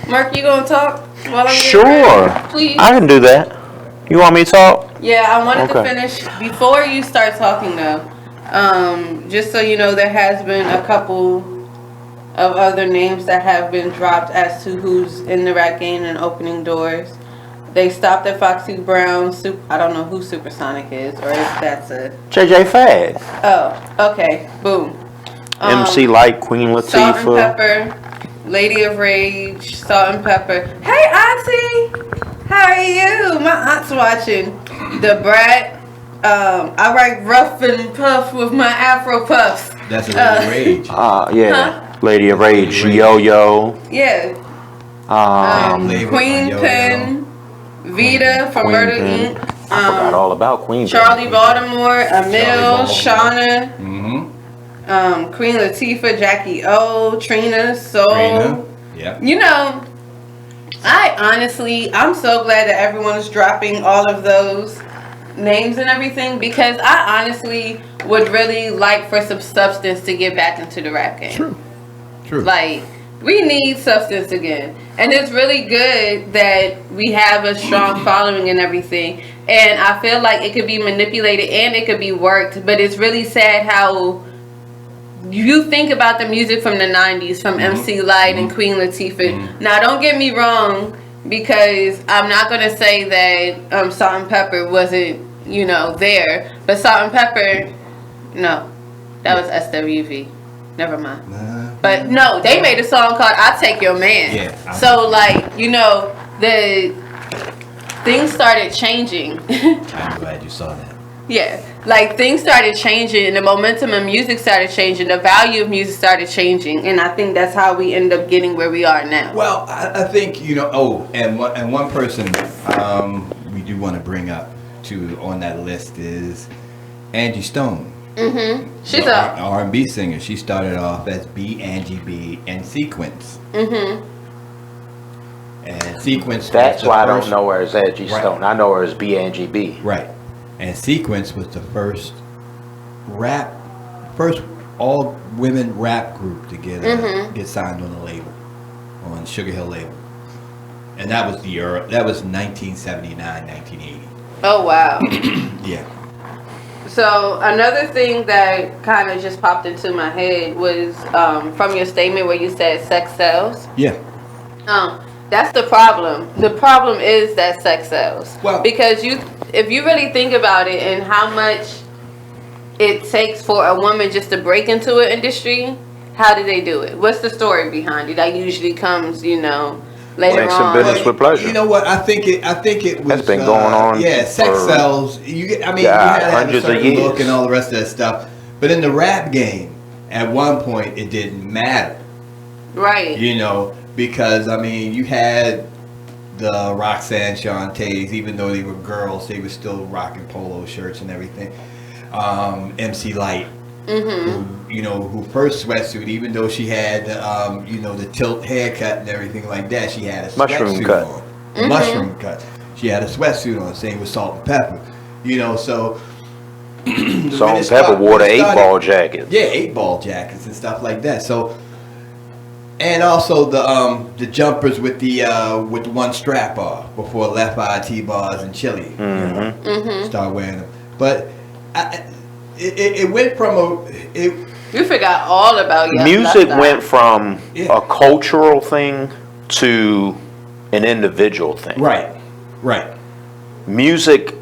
Mark, you gonna talk while I'm Sure. ready? Please. I can do that. You want me to talk? Yeah, I wanted to Okay. finish before you start talking though. Just so you know, there has been a couple of other names that have been dropped as to who's in the rap game and opening doors. They stopped at Foxy Brown. I don't know who Supersonic is, or if that's a JJ Fad. Oh, okay. Boom. MC Light, Queen Salt and Latifah. Pepper, Lady of Rage, Salt and Pepper. Hey, Auntie! How are you? My aunt's watching. The Brat. I write rough and puff with my Afro puffs. That's a Lady of Rage. Yeah. Huh? Lady of Rage, Yo-Yo. Yeah. Queen Pen, Vita from Queen Murder Pen. Inc. I forgot all about Queen Pen. Charlie Baltimore, Emil, Shauna, Mm-hmm. Queen Latifah, Jackie O, Trina, Soul. Trina. Yeah. You know, I'm so glad that everyone's dropping all of those names and everything, because I honestly would really like for some substance to get back into the rap game. True. Like, we need substance again. And it's really good that we have a strong following and everything. And I feel like it could be manipulated and it could be worked. But it's really sad how you think about the music from the 90s, from MC Light and Queen Latifah. Now, don't get me wrong, because I'm not going to say that Salt and Pepper wasn't, there. But Salt and Pepper, no. That was SWV. Never mind. But no, they made a song called "I Take Your Man." Yeah. So the things started changing. I'm glad you saw that. Yeah, things started changing, and the momentum of music started changing. The value of music started changing, and I think that's how we end up getting where we are now. Well, I think and one person we do want to bring up on that list is Angie Stone. She's the a R&B singer. She started off as B, Angie B, and Sequence. And Sequence. That's why I don't know her as Angie Right. Stone. I know her as B. Angie B. Right. And Sequence was the first all women rap group to get signed on the label, on Sugar Hill label. And that was 1979, 1980. Oh wow. Yeah. So another thing that kind of just popped into my head was from your statement where you said sex sells. Yeah. That's the problem. The problem is that sex sells. Well, because if you really think about it and how much it takes for a woman just to break into an industry, how do they do it? What's the story behind it? That usually comes, later Makes on. some business with pleasure. You know what? I think it was. That's been going on. Yeah, sex for, sells. You had to have a hundreds of certain years. look and all the rest of that stuff. But in the rap game, at one point, it didn't matter. Right. Because you had the Roxanne Shantays, even though they were girls, they were still rocking polo shirts and everything. MC Light. Who first sweatsuit, even though she had, the tilt haircut and everything like that, she had a Mushroom sweatsuit cut. on. Mushroom cut. She had a sweatsuit on, same with Salt and Pepper. So. Salt and Pepper wore the 8-ball jackets. Yeah, 8-ball jackets and stuff like that. So. And also the jumpers with the one strap off before Left Eye T-bars and Chili. Start wearing them. But it went from you forgot all about your music went from a cultural thing to an individual thing. Right. Music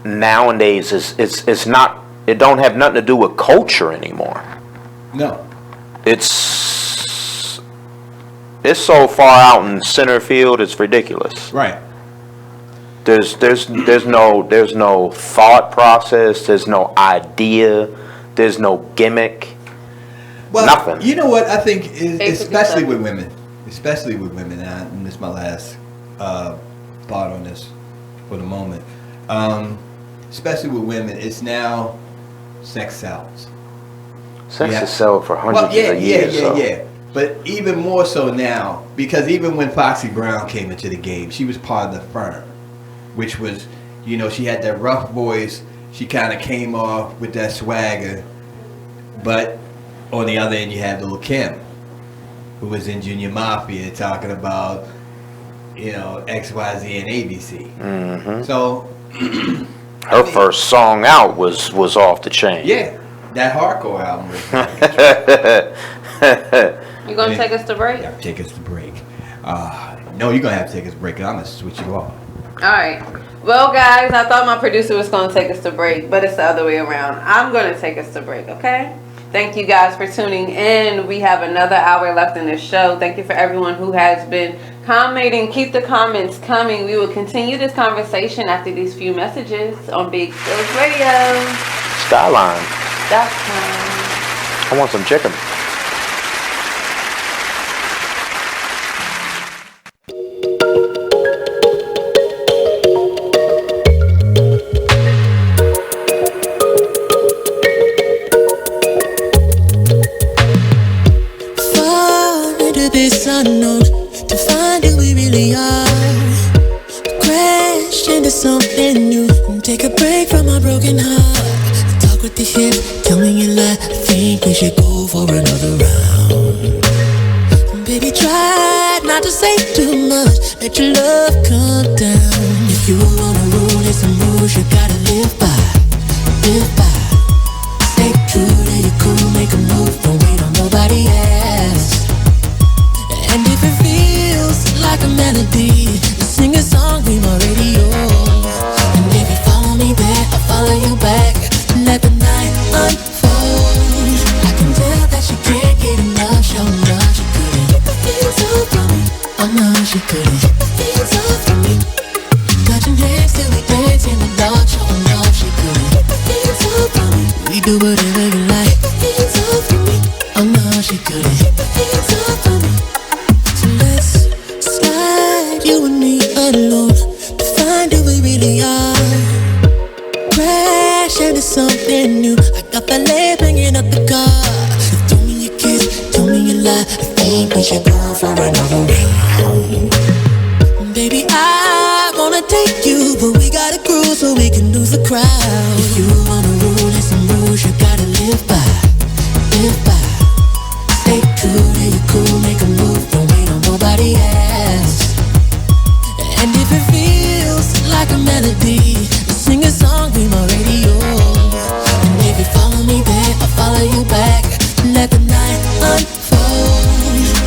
nowadays it's not. It don't have nothing to do with culture anymore. No. It's so far out in center field. It's ridiculous. Right. There's no thought process. There's no idea. There's no gimmick. Well, nothing. You know what I think is, especially with women, and this is my last thought on this for the moment. Especially with women, it's now sex sells. Sex has sold for hundreds of years. Yeah. But even more so now, because even when Foxy Brown came into the game, she was part of the firm, which was, she had that rough voice, she kind of came off with that swagger. But on the other end, you had Lil' Kim, who was in Junior Mafia talking about, you know, XYZ and ABC. Mm-hmm. So her first song out was off the chain. Yeah, that hardcore album. You gonna take us to break? Yeah, take us to break. No, you're gonna have to take us to break. 'Cause I'm gonna switch you off. All right. Well, guys, I thought my producer was gonna take us to break, but it's the other way around. I'm gonna take us to break. Okay. Thank you guys for tuning in. We have another hour left in this show. Thank you for everyone who has been commenting. Keep the comments coming. We will continue this conversation after these few messages on Big Skills Radio. Skylyne. That's fine. I want some chicken. This unknown to find who we really are. Crash into something new and take a break from our broken heart. Talk with the hip, tell me you lie. I think we should go for another round. Baby, try not to say too much. Let your love come down. If you wanna rule, there's some rules you gotta live by. Live by. Stay true to your cool, make a move, don't wait on nobody else. And if it feels like a melody, sing a song, be my radio. And if you follow me there, I'll follow you back. Let the night unfold. I can tell that she can't get enough, show enough. She couldn't get the feels off from me. Oh no, she couldn't get the feels off from me. Touching hands till we dance in the dark, show enough. She couldn't get the feels off from me. We do whatever you like. Get the feels off from me. Oh no, she couldn't get the feels off from me. You and me alone to find who we really are. Crash into something new. I got that leg banging up the car. You told me you kiss, told me you lie. I think we should go for another round. Baby, I wanna take you, but we gotta groove so we can lose the crowd. If you wanna rule, there's some rules you gotta live by. Live by. Stay true to your cool, make a move, don't wait on nobody else. And if it feels like a melody, sing a song, be my radio. And if you follow me there, I'll follow you back. Let the night unfold.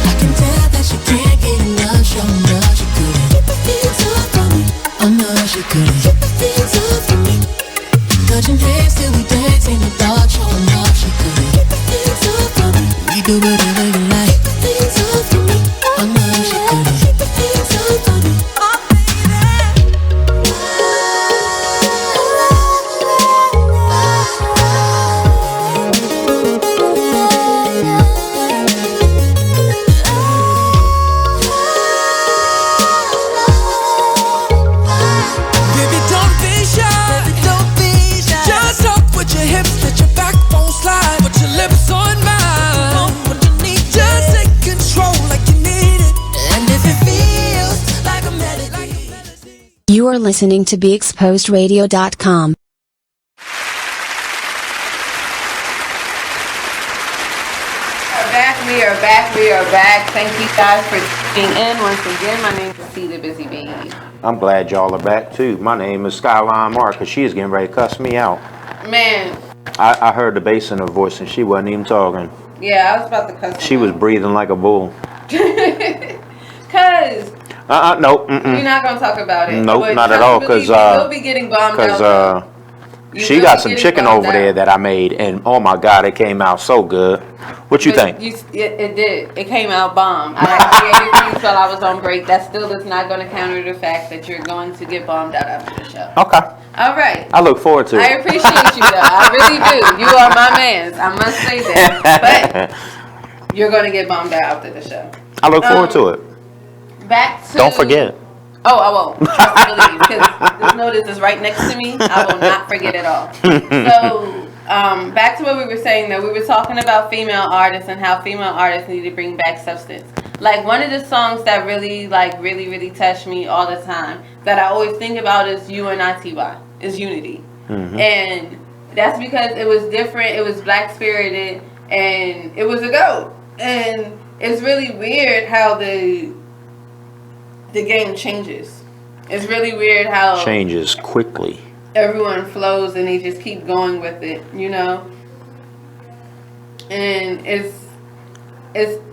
I can tell that she can't get enough, show enough. She couldn't get the feels off from me. Oh no, she couldn't get the feels off from me. Touching hands till we dance in the dark, show enough. She couldn't get the feels off from me. We do whatever you like. Get the feels off from me. Oh no, she couldn't get the feels off from me. You are listening to BeExposedRadio.com. We are back. Thank you guys for tuning in once again. My name is C, the Busy Bee. I'm glad y'all are back too. My name is Skylyne Mark, because she is getting ready to cuss me out. Man. I heard the bass in her voice and she wasn't even talking. Yeah, I was about to cuss. She was breathing like a bull. Cause nope. We're not gonna talk about it. Nope, but not at all. Cause you'll be getting bombed out. She got some chicken over there that I made, and oh my God, it came out so good. What you think? It did. It came out bomb. I created things while I was on break. That still is not going to counter the fact that you're going to get bombed out after the show. Okay. All right. I look forward to it. I appreciate you, though. I really do. You are my man. I must say that. But you're going to get bombed out after the show. I look forward to it. Back to. Don't forget. Oh, I won't. Trust me, believe, because this notice is right next to me. I will not forget it all. So, back to what we were saying, though. We were talking about female artists and how female artists need to bring back substance. Like, one of the songs that really touched me all the time, that I always think about is UNITY, is Unity. And that's because it was different. It was black spirited, and it was a GOAT. And it's really weird how the game changes. It's really weird how Changes quickly. everyone flows and they just keep going with it, you know. And it's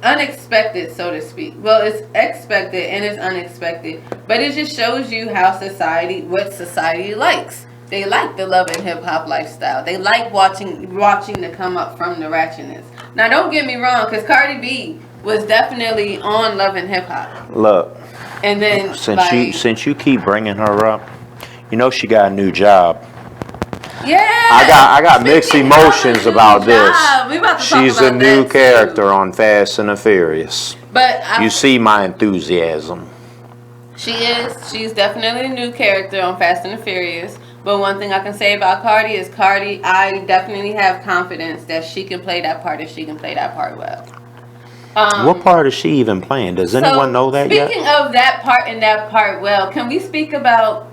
unexpected, so to speak. Well, it's expected and it's unexpected, but it just shows you how what society likes. They like the love and hip hop lifestyle. They like watching the come up from the ratchetness. Now, don't get me wrong, because Cardi B was definitely on love and hip hop. Look, And then since you keep bringing her up, you know she got a new job. Yeah. I got mixed emotions about this. We about to talk She's about a new that, character on Fast and the Furious. But You see my enthusiasm. She's definitely a new character on Fast and the Furious. But one thing I can say about Cardi is I definitely have confidence that she can play that part and she can play that part well. What part is she even playing? Does anyone know that yet? Speaking of that part and that part well, can we speak about,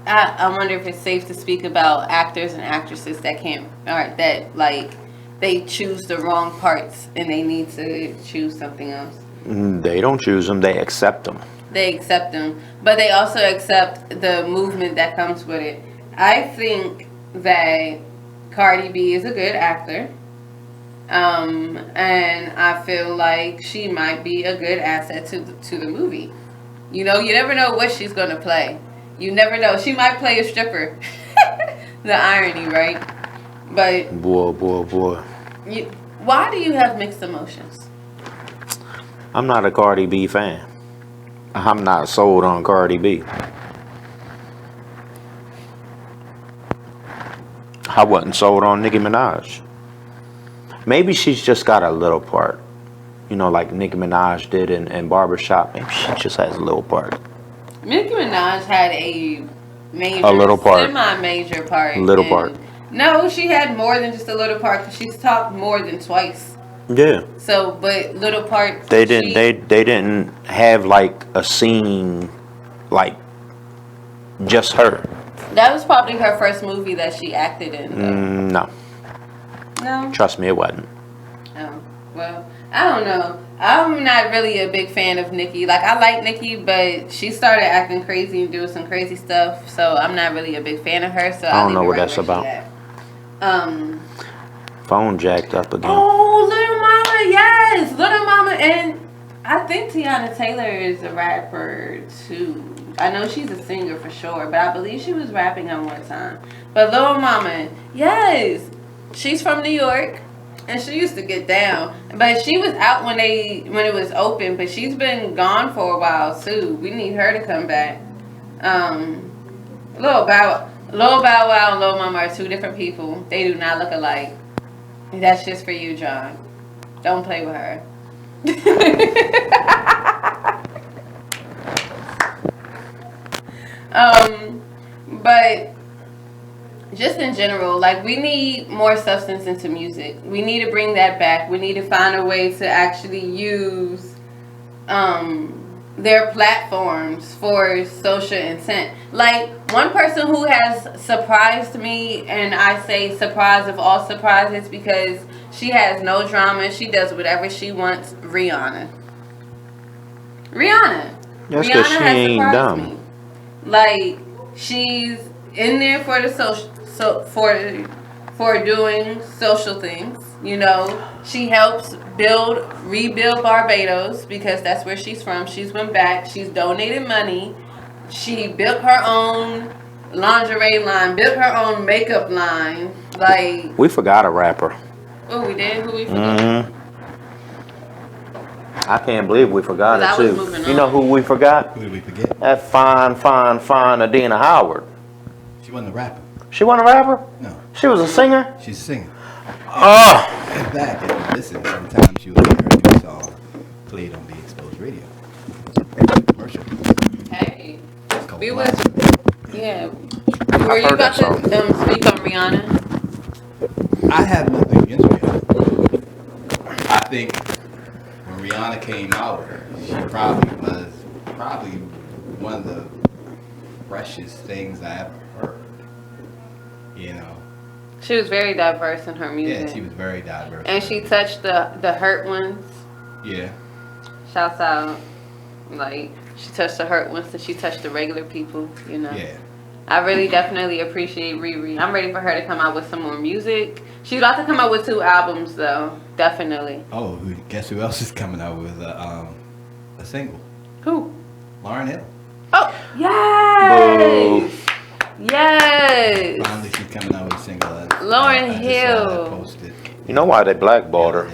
I wonder if it's safe to speak about actors and actresses that they choose the wrong parts and they need to choose something else. They don't choose them, they accept them. They accept them, but they also accept the movement that comes with it. I think that Cardi B is a good actor. And I feel like she might be a good asset to the movie. You know, you never know what she's going to play. You never know. She might play a stripper. The irony, right? But Boy. why do you have mixed emotions? I'm not a Cardi B fan. I'm not sold on Cardi B. I wasn't sold on Nicki Minaj. Maybe she's just got a little part. You know, like Nicki Minaj did in Barbershop. Maybe she just has a little part. Nicki Minaj had a little part. Semi-major part. Little part. No, she had more than just a little part because she's talked more than twice. Yeah. So, but little part. They didn't have like a scene like just her. That was probably her first movie that she acted in. No. No. Trust me, it wasn't. Oh, well, I don't know. I'm not really a big fan of Nicki. Like, I like Nicki, but she started acting crazy and doing some crazy stuff. So I'm not really a big fan of her. So I don't know what that's about. Phone jacked up again. Oh, Little Mama, yes, Little Mama, and I think Tiana Taylor is a rapper too. I know she's a singer for sure, but I believe she was rapping at one time. But Little Mama, yes, she's from New York, and she used to get down. But she was out when it was open, but she's been gone for a while too. We need her to come back. Lil Bow Wow and Lil Mama are two different people. They do not look alike. That's just for you, John. Don't play with her. But just in general, like, we need more substance into music. We need to bring that back. We need to find a way to actually use their platforms for social intent. Like, one person who has surprised me, and I say surprise of all surprises because she has no drama, she does whatever she wants, Rihanna. That's Rihanna because she has ain't surprised dumb. me. Like, she's in there for the for doing social things. You know, she helps rebuild Barbados because that's where she's from. She's went back. She's donated money. She built her own lingerie line, built her own makeup line. Like, We forgot a rapper. oh, we did? Who we forgot? I can't believe we forgot Well, it I was too. moving You know who we forgot? Who did we forget? That fine Adina Howard. She wasn't a rapper. She wasn't a rapper? No. She was a singer? She's a singer. Oh. In fact, if you listen, sometimes you will hear her new song played on Be Exposed Radio. Commercial. Hey. It's called We Black. was, yeah. Were you about to speak on Rihanna? I have nothing against Rihanna. I think when Rihanna came out, she probably was one of the freshest things I ever heard. You know. She was very diverse in her music. Yeah, she was very diverse. And she touched the hurt ones. Yeah. Shouts out. Like, she touched the hurt ones and she touched the regular people, you know. Yeah. I really definitely appreciate Riri. I'm ready for her to come out with some more music. She's about to come out with 2 albums, though. Definitely. Oh, guess who else is coming out with a single? Who? Lauryn Hill. Oh, yes! Yes! Finally, she's coming out with a single. Lauryn Hill. Posted. You know why they blackballed her?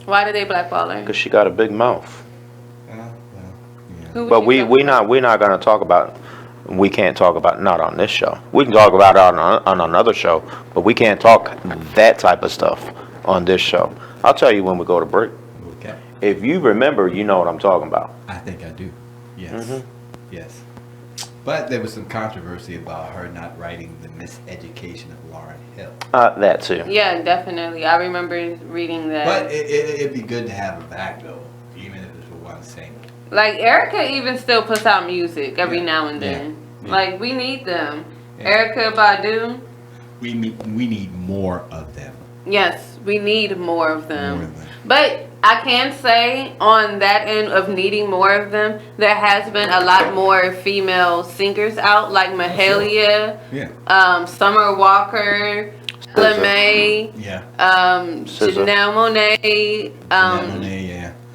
Why did they blackball her? Because she got a big mouth. Who was But she we're not gonna talk about. We can't talk about, not on this show. We can talk about it on another show, but we can't talk that type of stuff on this show. I'll tell you when we go to break. Okay. If you remember, you know what I'm talking about. I think I do. Yes. Yes. But there was some controversy about her not writing the Miseducation of Lauryn Hill. That too. Yeah, definitely. I remember reading that. But it'd be good to have her back, though, even if it's for one single. Like, Erica even still puts out music every now and then. Yeah. Like, we need them. Yeah. Erica Badu. We need more of them. Yes, we need more of them. But I can say on that end of needing more of them, there has been a lot more female singers out, like Mahalia, Summer Walker, LeMay, Janelle Monáe,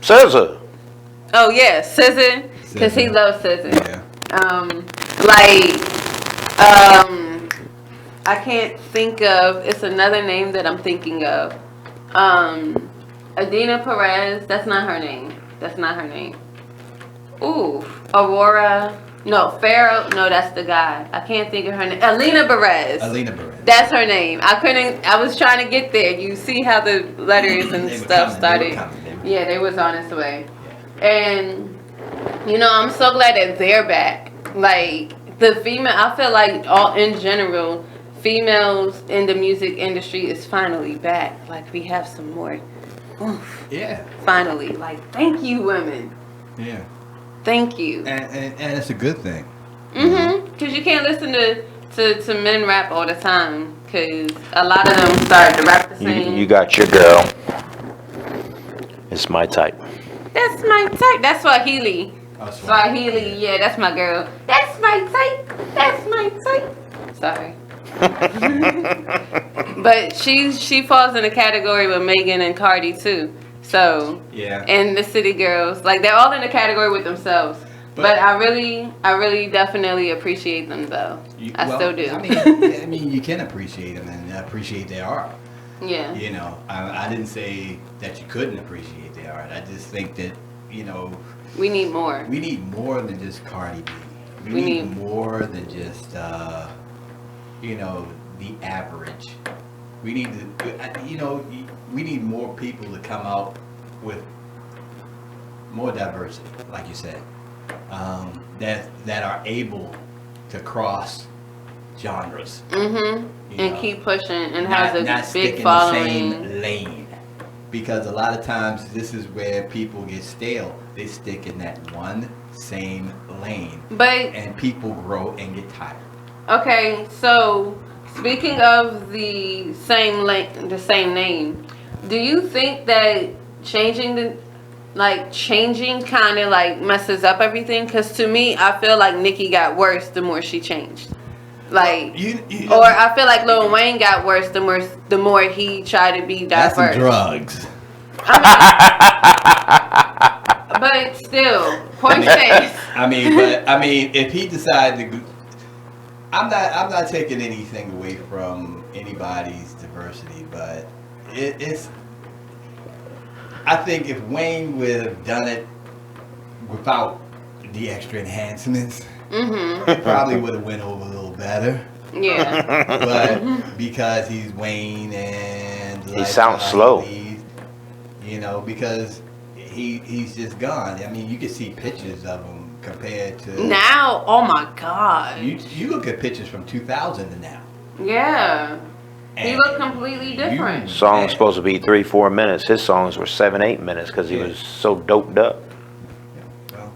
SZA. Oh yeah, SZA, because he loves SZA. Yeah. I can't think of. It's another name that I'm thinking of. Adina Perez. That's not her name. Ooh, Aurora. No, Pharaoh. No, that's the guy. I can't think of her name. Alina Perez. That's her name. I was trying to get there. You see how the letters and stuff started. Yeah, they was on its way. And, you know, I'm so glad that they're back. Like, the female, I feel like all in general, females in the music industry is finally back. Like, we have some more. Oof. Yeah. Finally. Like, thank you, women. Yeah. Thank you. And it's a good thing. Because you can't listen to men rap all the time. Because a lot of them start to rap the same. You got your girl. It's my type. That's my type. That's Swahili. Swahili, yeah, that's my girl. That's my type. That's my type. Sorry. But she falls in a category with Megan and Cardi too. So yeah. And the City Girls, like they're all in a category with themselves. But I really definitely appreciate them though. I still do. I mean, you can appreciate them and appreciate their art. Yeah. You know, I didn't say that you couldn't appreciate their art. I just think that, you know, we need more. We need more than just Cardi B. We need more than just, you know, the average. We need to, you know, we need more people to come out with more diversity, like you said, that are able to cross genres. And keep pushing and has a big The following. same lane. Because a lot of times this is where people get stale. They stick in that one same lane. And people grow and get tired. Okay, so speaking of the same name, do you think that changing kind of like messes up everything? Because to me, I feel like Nicki got worse the more she changed. Like, or I feel like Lil Wayne got worse the more he tried to be diverse. That's the drugs. But still, point stands. I mean, if he decided to, I'm not taking anything away from anybody's diversity, but it's. I think if Wayne would have done it without the extra enhancements. It probably would have went over a little better. Yeah. But because he's Wayne and he sounds slow. You know, because he's just gone. I mean, you can see pictures of him compared to now. Oh my God. You look at pictures from 2000 to now. Yeah. He looked completely different. Song's supposed to be 3-4 minutes. His songs were 7-8 minutes because he was so doped up.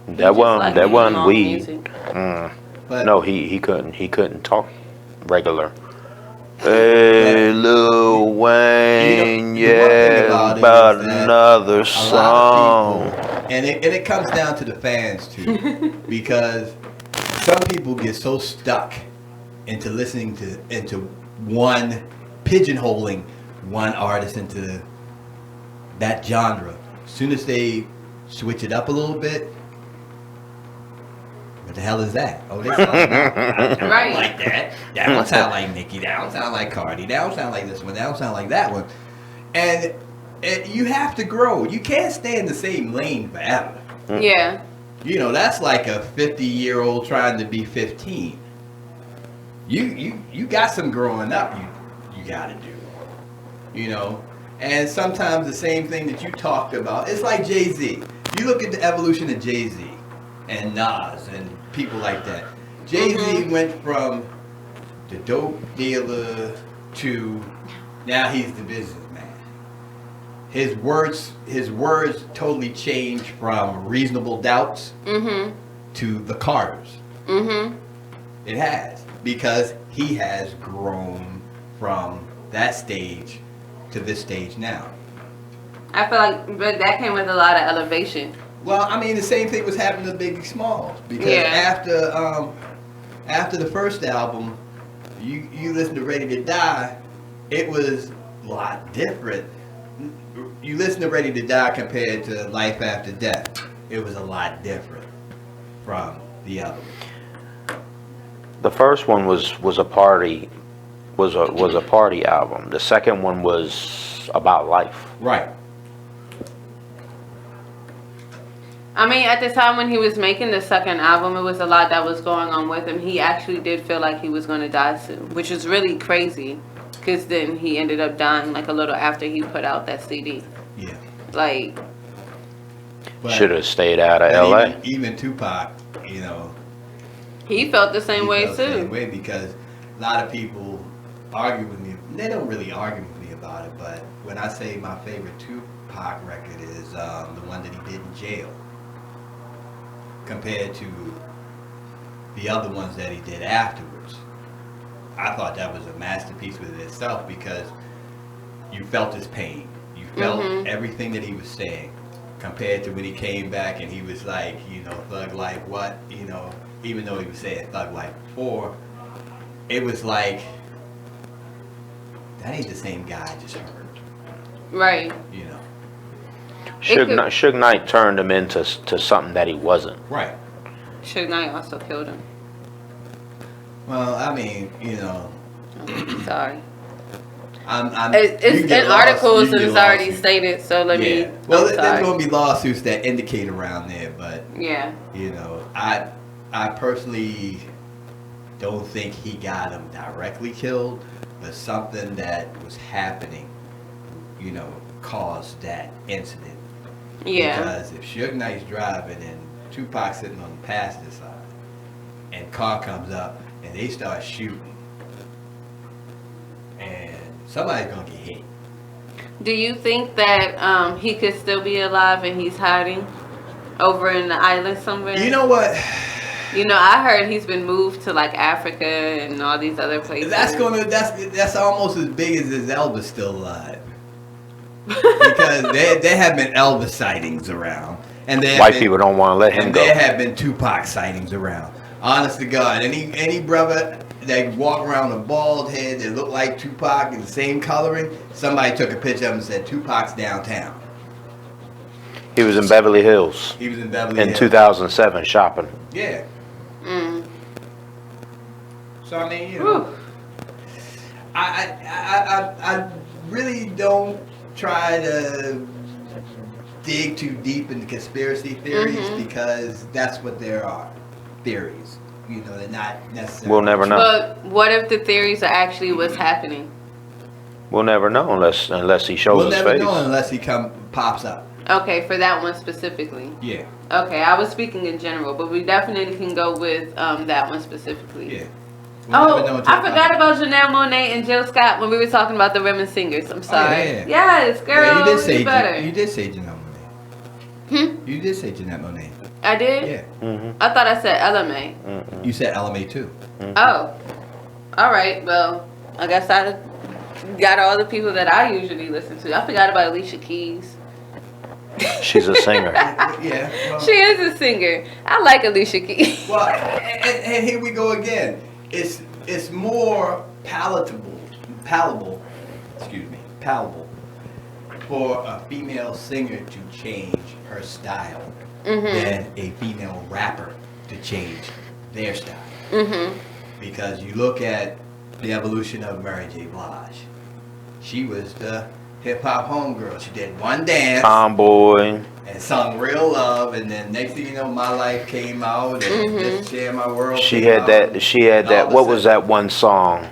That wasn't weed. No, he couldn't talk regular. Hey, Lil Wayne, the one thing yeah, about it about is that another a song. lot of people, and it comes down to the fans too, because some people get so stuck into listening into one, pigeonholing one artist into that genre. As soon as they switch it up a little bit, what the hell is that? Oh, they sound Right. like that. That don't sound like Nicki. That don't sound like Cardi. That don't sound like this one. That don't sound like that one. And you have to grow. You can't stay in the same lane forever. Yeah. You know, that's like a 50-year-old trying to be 15. You got some growing up you got to do. You know, and sometimes the same thing that you talked about. It's like Jay-Z. You look at the evolution of Jay-Z and Nas and people like that. Jay-Z went from the dope dealer to now he's the businessman. His words totally changed from Reasonable Doubts to the Carters. It has, because he has grown from that stage to this stage now. I feel like, but that came with a lot of elevation. Well, I mean, the same thing was happening to Biggie Smalls, because after the first album, you listen to Ready to Die, it was a lot different. You listen to Ready to Die compared to Life After Death, it was a lot different from the other one. The first one was a party album. The second one was about life. Right. I mean, at the time when he was making the second album, it was a lot that was going on with him. He actually did feel like he was going to die soon, which is really crazy, because then he ended up dying like a little after he put out that CD. Yeah. Like, Should have stayed out of LA. Even Tupac, you know, he felt the same way felt the too. same way, because a lot of people argue with me. They don't really argue with me about it, but when I say my favorite Tupac record is the one that he did in jail, compared to the other ones that he did afterwards, I thought that was a masterpiece within itself, because you felt his pain. You felt everything that he was saying, compared to when he came back and he was like, you know, Thug Life, what, you know, even though he was saying Thug Life before, it was like, that ain't the same guy I just heard. Right. You know. Suge Knight turned him into something that he wasn't. Right. Suge Knight also killed him. Well, I mean, you know. Sorry. It's in articles and it's already stated, so let me. Well, there's going to be lawsuits that indicate around there, but yeah, you know, I personally don't think he got him directly killed, but something that was happening, you know, caused that incident. Yeah. Because if Suge Knight's driving and Tupac's sitting on the passenger side, and car comes up and they start shooting, and somebody's gonna get hit. Do you think that he could still be alive and he's hiding over in the island somewhere? You know what? You know, I heard he's been moved to like Africa and all these other places. That's almost as big as Elvis still alive. Because there have been Elvis sightings around, and white people don't want to let him go. There have been Tupac sightings around. Honest to God, any brother that walk around with a bald head that look like Tupac in the same coloring, somebody took a picture of him and said Tupac's downtown. He was in Beverly Hills. He was in Beverly Hills in 2007 shopping. Yeah. So I mean, you know, I really don't try to dig too deep into conspiracy theories, because that's what there are, theories. You know, they're not necessarily. We'll never know. But what if the theories are actually what's happening? We'll never know unless he shows his face. We'll never know unless he pops up. Okay, for that one specifically. Yeah. Okay, I was speaking in general, but we definitely can go with that one specifically. Yeah. I forgot about Janelle Monáe and Jill Scott when we were talking about the women singers. I'm sorry. Yeah. Yes, girl. Yeah, you did say better. You did say Janelle Monáe. You did say Janelle Monáe. I did? Yeah. I thought I said LMA. You said LMA too. Oh. All right. Well, I guess I got all the people that I usually listen to. I forgot about Alicia Keys. She's a singer. Yeah. Well, She is a singer. I like Alicia Keys. well, and here we go again. It's more palatable for a female singer to change her style than a female rapper to change their style. Because you look at the evolution of Mary J. Blige. She was the hip-hop homegirl. She did one dance. Tomboy. And sung Real Love, and then next thing you know, My Life came out, and Just Share My World She came had out, that. She had and that. all of a What was sudden- that one song?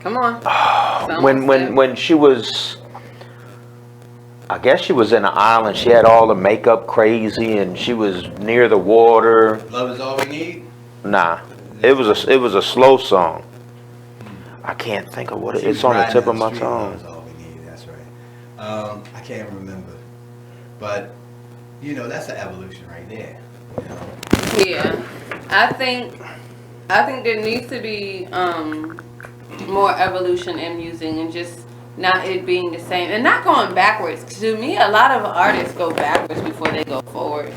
Come on. When she was, I guess she was in an island. She had all the makeup crazy, and she was near the water. Love Is All We Need? Nah, it was a slow song. I can't think of what it. It's on the tip of my tongue. Love Is All We Need, that's right. I can't remember. But, you know, that's an evolution right there. Yeah. I think there needs to be more evolution in music and just not it being the same and not going backwards. To me, a lot of artists go backwards before they go forward,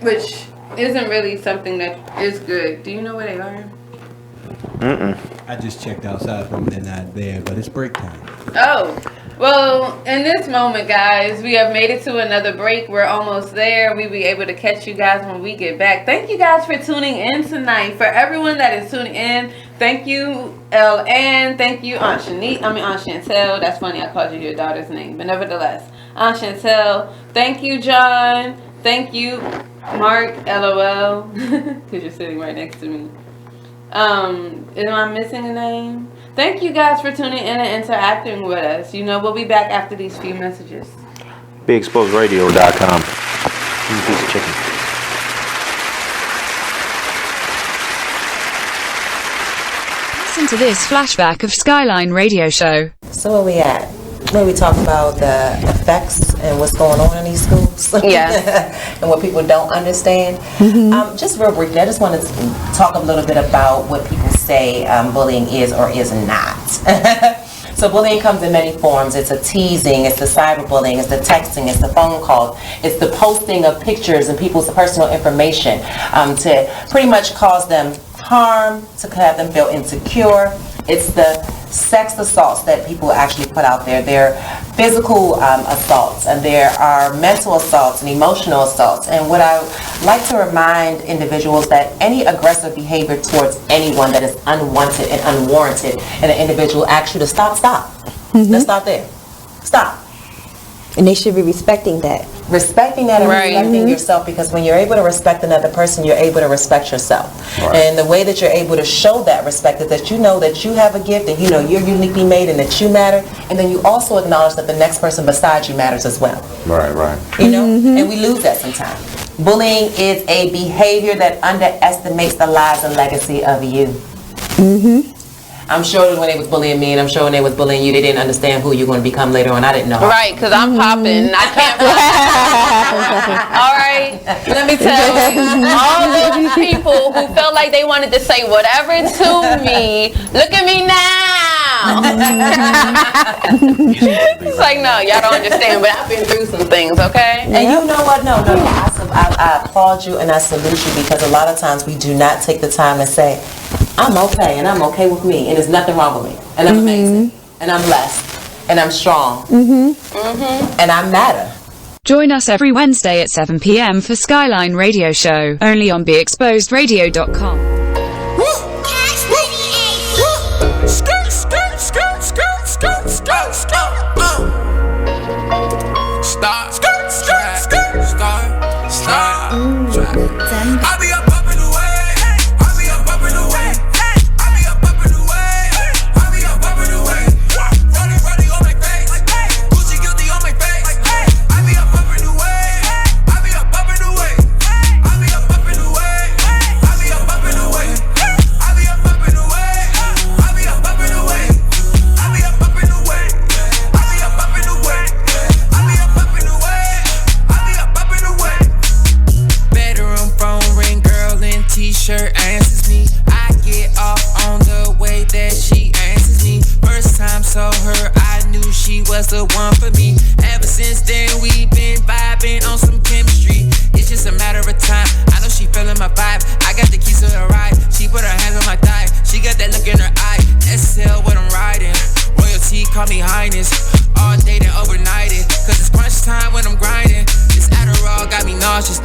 which isn't really something that is good. Do you know where they are? I just checked outside from they're not there, but it's break time. Oh, well, in this moment, guys, we have made it to another break. We're almost there. We'll be able to catch you guys when we get back. Thank you guys for tuning in tonight. For everyone that is tuning in, thank you, LN. Thank you, Aunt Chantel. That's funny, I called you your daughter's name. But nevertheless, Aunt Chantel. Thank you, John. Thank you, Mark, LOL. Because you're sitting right next to me. Am I missing a name? Thank you guys for tuning in and interacting with us. You know, we'll be back after these few messages. BigExposedRadio.com. Piece of chicken. Listen to this flashback of Skylyne radio show. So where we at? Where we talk about the effects and what's going on in these schools. Yes. And what people don't understand. Just real briefly, I just wanted to talk a little bit about what people say bullying is or is not. So bullying comes in many forms. It's a teasing, it's the cyberbullying, it's the texting, it's the phone calls, it's the posting of pictures and people's personal information to pretty much cause them harm, to have them feel insecure. It's the sex assaults that people actually put out there. There are physical assaults, and there are mental assaults and emotional assaults. And what I like to remind individuals that any aggressive behavior towards anyone that is unwanted and unwarranted, and an individual asks you to stop. Let's stop there. Stop. And they should be respecting that. Respecting that and respecting yourself, because when you're able to respect another person, you're able to respect yourself. And the way that you're able to show that respect is that you know that you have a gift and you know you're uniquely made and that you matter, and then you also acknowledge that the next person beside you matters as well. Right. You know, and we lose that sometimes. Bullying is a behavior that underestimates the lives and legacy of you. I'm sure that when they was bullying me, and I'm sure when they was bullying you, they didn't understand who you're going to become later on. I didn't know. Right, because I'm popping. I can't. All right, let me tell you, all those people who felt like they wanted to say whatever to me, look at me now. It's like, no, y'all don't understand, but I've been through some things, okay? And you know what? No. I applaud you and I salute you, because a lot of times we do not take the time to say, I'm okay and I'm okay with me and there's nothing wrong with me and I'm amazing and I'm blessed and I'm strong and I matter. Join us every Wednesday at 7 p.m. for Skylyne Radio Show, only on BeExposedRadio.com. one for me. Ever since then, we been vibing on some chemistry. It's just a matter of time. I know she feeling my vibe. I got the keys to the ride. She put her hands on my thigh. She got that look in her eye. SL what I'm riding. Royalty, call me highness. All day and overnighted. Cause it's crunch time when I'm grinding. This Adderall got me nauseous.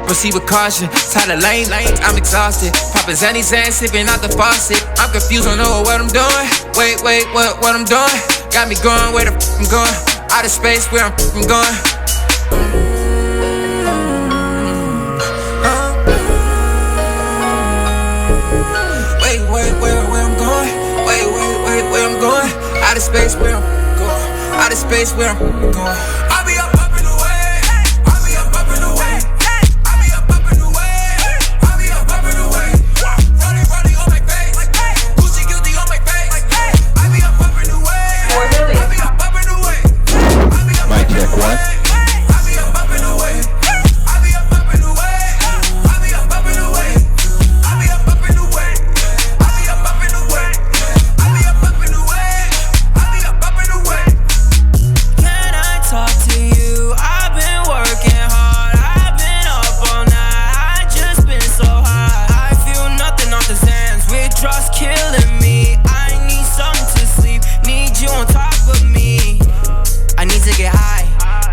Proceed with caution. Tired of lanes, I'm exhausted. Poppin' Zanny Zan, sipping out the faucet. I'm confused, don't know what I'm doing. Wait, what I'm doing? Got me going where the I'm going. Out of space where I'm going. Wait, where I'm going? Wait, where I'm going? Out of space where I'm going. Out of space where I'm going. I'll be up in the way. I'll be up in the way. I'll be up in the way. I'll be up in the way. Running on my face. Gucci guilty on my face. I'll be up in the way. I'll be up in the way. Mic check one. I'll be up in the way. I'll be up in the way. I'll be up in the way. I'll be up in the way. I'll be up in the way. I'll be up in the way. I'll be up in the way. Can I talk to you? I've been working hard. I've been up all night. I just been so high. I feel nothing off the sands. Withdrawals killing me. I need something to sleep. Need you on top of me. I need to get high.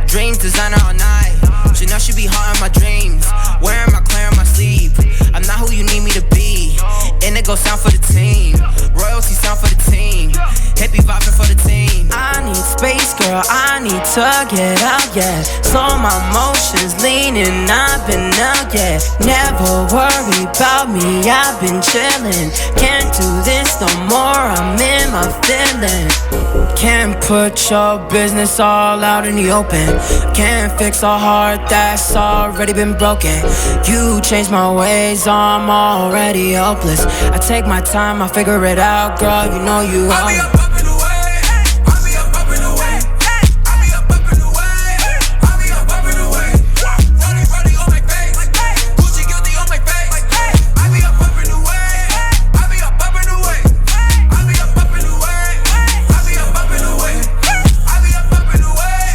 Dreams designer all night. Chanel should be hot in my dreams. Wearing my clear in my sleep. I'm not who you need me to be. Indigo sound for the team. Royalty sound for the team. Hippie vibing for the team. I need space, girl. I need to get out, yeah. Slow my motions, leaning. I've been out, yeah. Never worry about me. I've been chilling. Can't do this no more. I'm in my feelings. Can't put your business all out in the open. Can't fix a heart that's already been broken. You changed my ways, I'm already hopeless. I take my time, I figure it out, girl. You know you are. I'll be up in the way. I'll be up in the way. I'll be up in the way. I'll be up in the way. Running on my face. Gucci guilty on my face. I'll be up in the way. I'll be up in the way. I'll be up in the way. I'll be up in the way. I'll be up in the way. I'll be up in the way.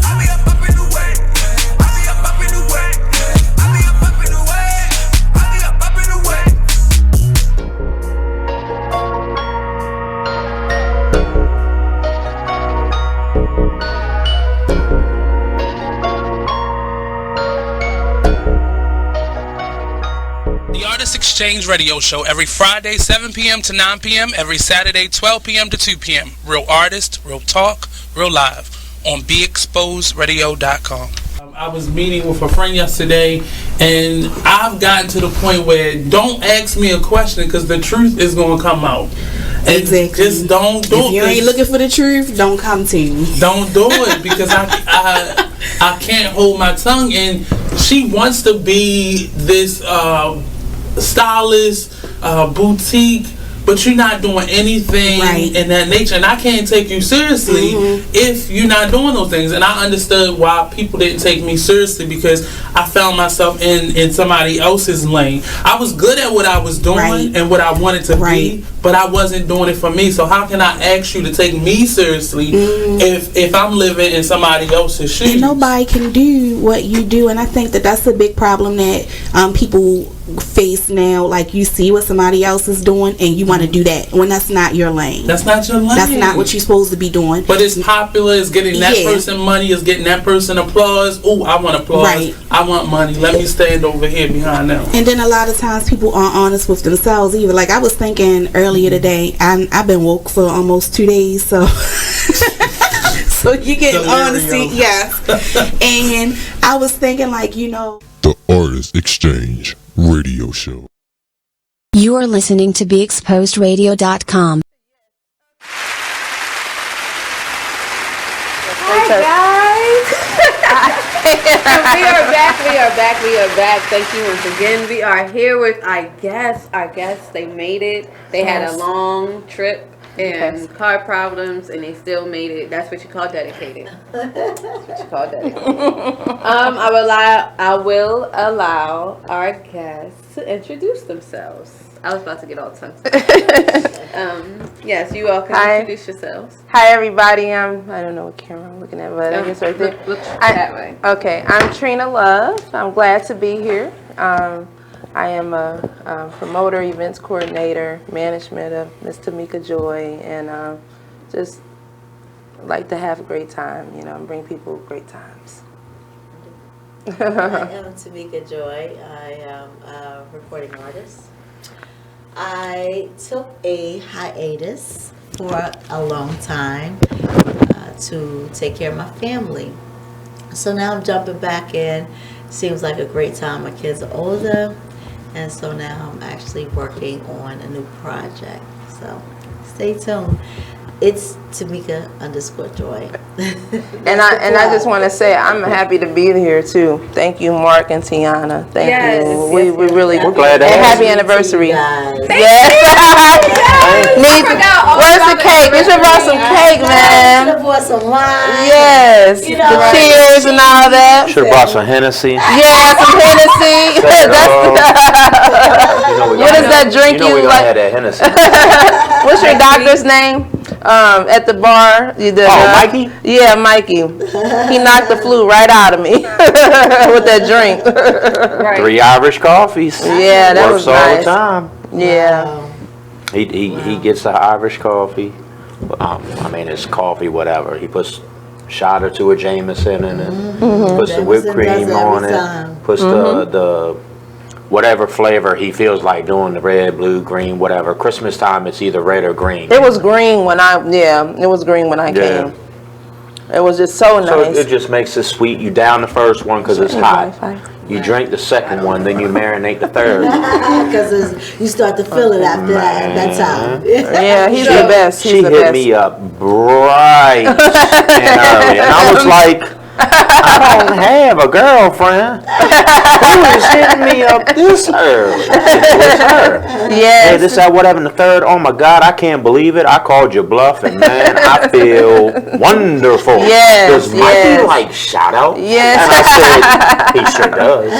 I'll be up in the way. I'll be up in the way. I'll be up in the way. I'll be up in the way. The Artist Exchange Radio Show every Friday, 7 p.m. to 9 p.m. Every Saturday, 12 p.m. to 2 p.m. Real artist, real talk, real live on BeExposedRadio.com. I was meeting with a friend yesterday, and I've gotten to the point where don't ask me a question because the truth is going to come out. And exactly. Just don't do it. If you ain't looking for the truth, don't come to me. Don't do it because I can't hold my tongue. And she wants to be this stylist, boutique, but you're not doing anything in that nature, and I can't take you seriously if you're not doing those things. And I understood why people didn't take me seriously because I found myself in somebody else's lane. I was good at what I was doing and what I wanted to be, but I wasn't doing it for me. So how can I ask you to take me seriously if I'm living in somebody else's shoes? And nobody can do what you do, and I think that that's a big problem that people face now. Like, you see what somebody else is doing and you want to do that when that's not your lane. That's not your lane. That's not what you're supposed to be doing. But it's popular, it's getting that person money, it's getting that person applause. Oh, I want applause. I want money. Let me stand over here behind them. And then a lot of times people aren't honest with themselves either. Like, I was thinking earlier today, I've been woke for almost 2 days, so so you get honesty, yes. And I was thinking, like, The Artist Exchange Radio Show. You are listening to BeExposedRadio.com. Hi guys. We are back. Thank you once again. We are here with our guests. They made it. They had a long trip and car problems, and they still made it. That's what you call dedicated. I will allow our guests to introduce themselves. I was about to get all tongue. Yes, you all can introduce yourselves. Hi, everybody. I don't know what camera I'm looking at, but I guess right there. Look that way. Okay, I'm Trina Love. I'm glad to be here. I am a promoter, events coordinator, management of Miss Tameka Joy, and just like to have a great time, and bring people great times. I am Tameka Joy. I am a recording artist. I took a hiatus for a long time to take care of my family. So now I'm jumping back in. Seems like a great time. My kids are older, and so now I'm actually working on a new project. So stay tuned. It's Tameka_Joy. And I just want to say I'm happy to be here too. Thank you, Mark and Tiana. Thank you. We really we're glad to have happy you. anniversary. Yes. Where's the cake? You should brought some cake, man. Should have brought some wine. Yes. You The know, cheers and all that. Should have brought some Hennessy. Yeah, some Hennessy. What is that drink you you know like? Had that Hennessy. What's your doctor's name? At the bar. Mikey? Yeah, Mikey. He knocked the flu right out of me with that drink. 3 Irish coffees. Yeah, that was all nice. the time. Yeah. He gets the Irish coffee. I mean, it's coffee, whatever. He puts a shot or two of Jameson in it. Puts the whipped cream on it. Puts the whatever flavor he feels like doing, the red, blue, green, whatever. Christmas time, it's either red or green. It was green when I came. It was just so nice. So it just makes it sweet. You down the first one because it's hot. You drink the second one, then you marinate the third. Because you start to feel it after that time. Yeah, he's the best. She hit me up bright and early, and I was like, I don't have a girlfriend. Who is hitting me up this early? It's her. Yes. Hey, this, that, whatever, and the third. Oh my God, I can't believe it. I called your bluff, and man, I feel wonderful. Yes. Does Mikey like shout out? Yes. And I said, he sure does.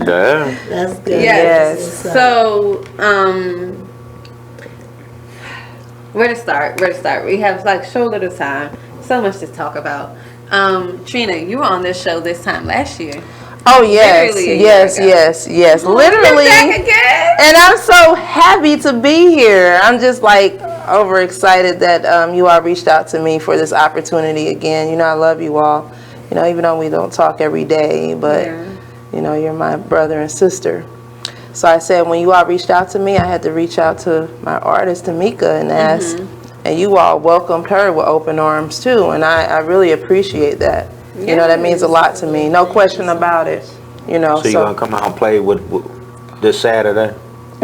Yeah. That's good. Yes. So, where to start? We have like so little time. So much to talk about. Trina, you were on this show this time last year. Oh yes, Literally a yes, year ago. yes. Literally. Back again. And I'm so happy to be here. I'm just like overexcited that you all reached out to me for this opportunity again. I love you all. Even though we don't talk every day, but you're my brother and sister. So I said when you all reached out to me, I had to reach out to my artist Tameka and ask. And you all welcomed her with open arms too, and I really appreciate that. That means a lot to me. No question about it. So you're gonna come out and play with this Saturday?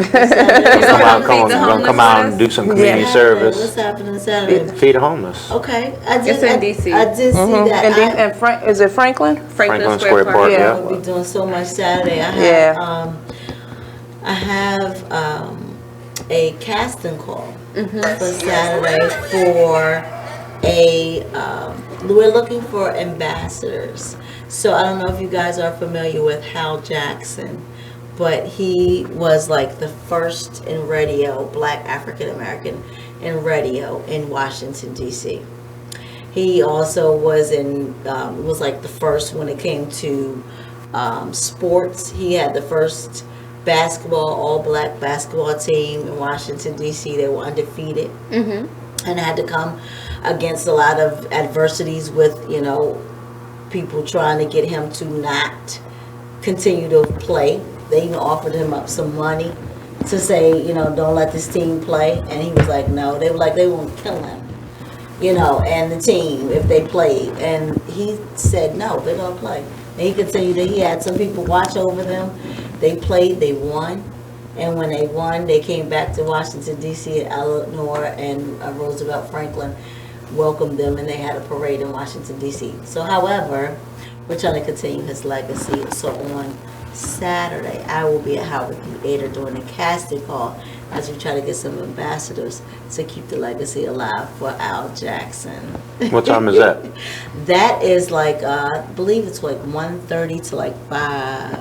Come out and do some community service. What's happening Saturday? Feed the homeless. Okay, it's in DC. I did see that. And is it Franklin? Franklin Square Park. Yeah, we'll be doing so much Saturday. I have a casting call for Saturday for we're looking for ambassadors. So I don't know if you guys are familiar with Hal Jackson, but he was like the first in radio, Black African American in radio in Washington D.C. He also was was like the first when it came to sports. He had the first all black basketball team in Washington D.C. They were undefeated and had to come against a lot of adversities with people trying to get him to not continue to play. They even offered him up some money to say don't let this team play, and he was like no. They were like they won't kill him and the team if they played, and he said no, they're gonna play. And he continued that he had some people watch over them. They played, they won, and when they won, they came back to Washington, D.C., and Eleanor and Roosevelt Franklin welcomed them, and they had a parade in Washington, D.C. So, however, we're trying to continue his legacy. So, on Saturday, I will be at Howard Theater doing a casting call as we try to get some ambassadors to keep the legacy alive for Al Jackson. What time is that? That is like, I believe it's like 1:30 to like 5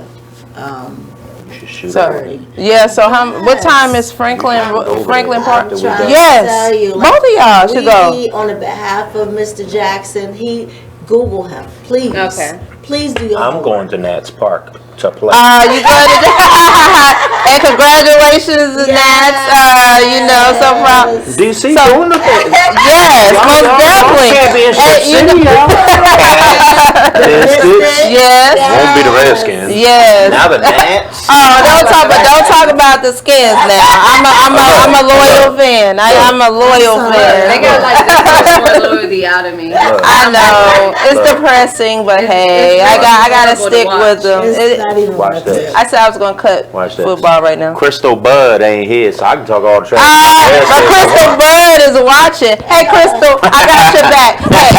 So yeah, so what time is Franklin Park? I'm trying Yes, to tell you, both of y'all should go. On the behalf of Mr. Jackson, Google him, please. Okay. Please do your I'm going to Nats Park to play. You got it. And congratulations, Nats. So proud. DC doing the thing. Yes, most definitely. Can't be in City, Yes. Won't be the Redskins. Yes. Now the Nats. Don't talk about the Skins now. I'm a loyal fan. I'm a loyal fan. They got like more loyalty out of me. I know it's depressing, but hey, I gotta stick with them. Watch this. I said I was gonna cut football right now. Crystal Bud ain't here, so I can talk all the trash. But Crystal Bud is watching. Hey, Crystal, I got your back. Hey,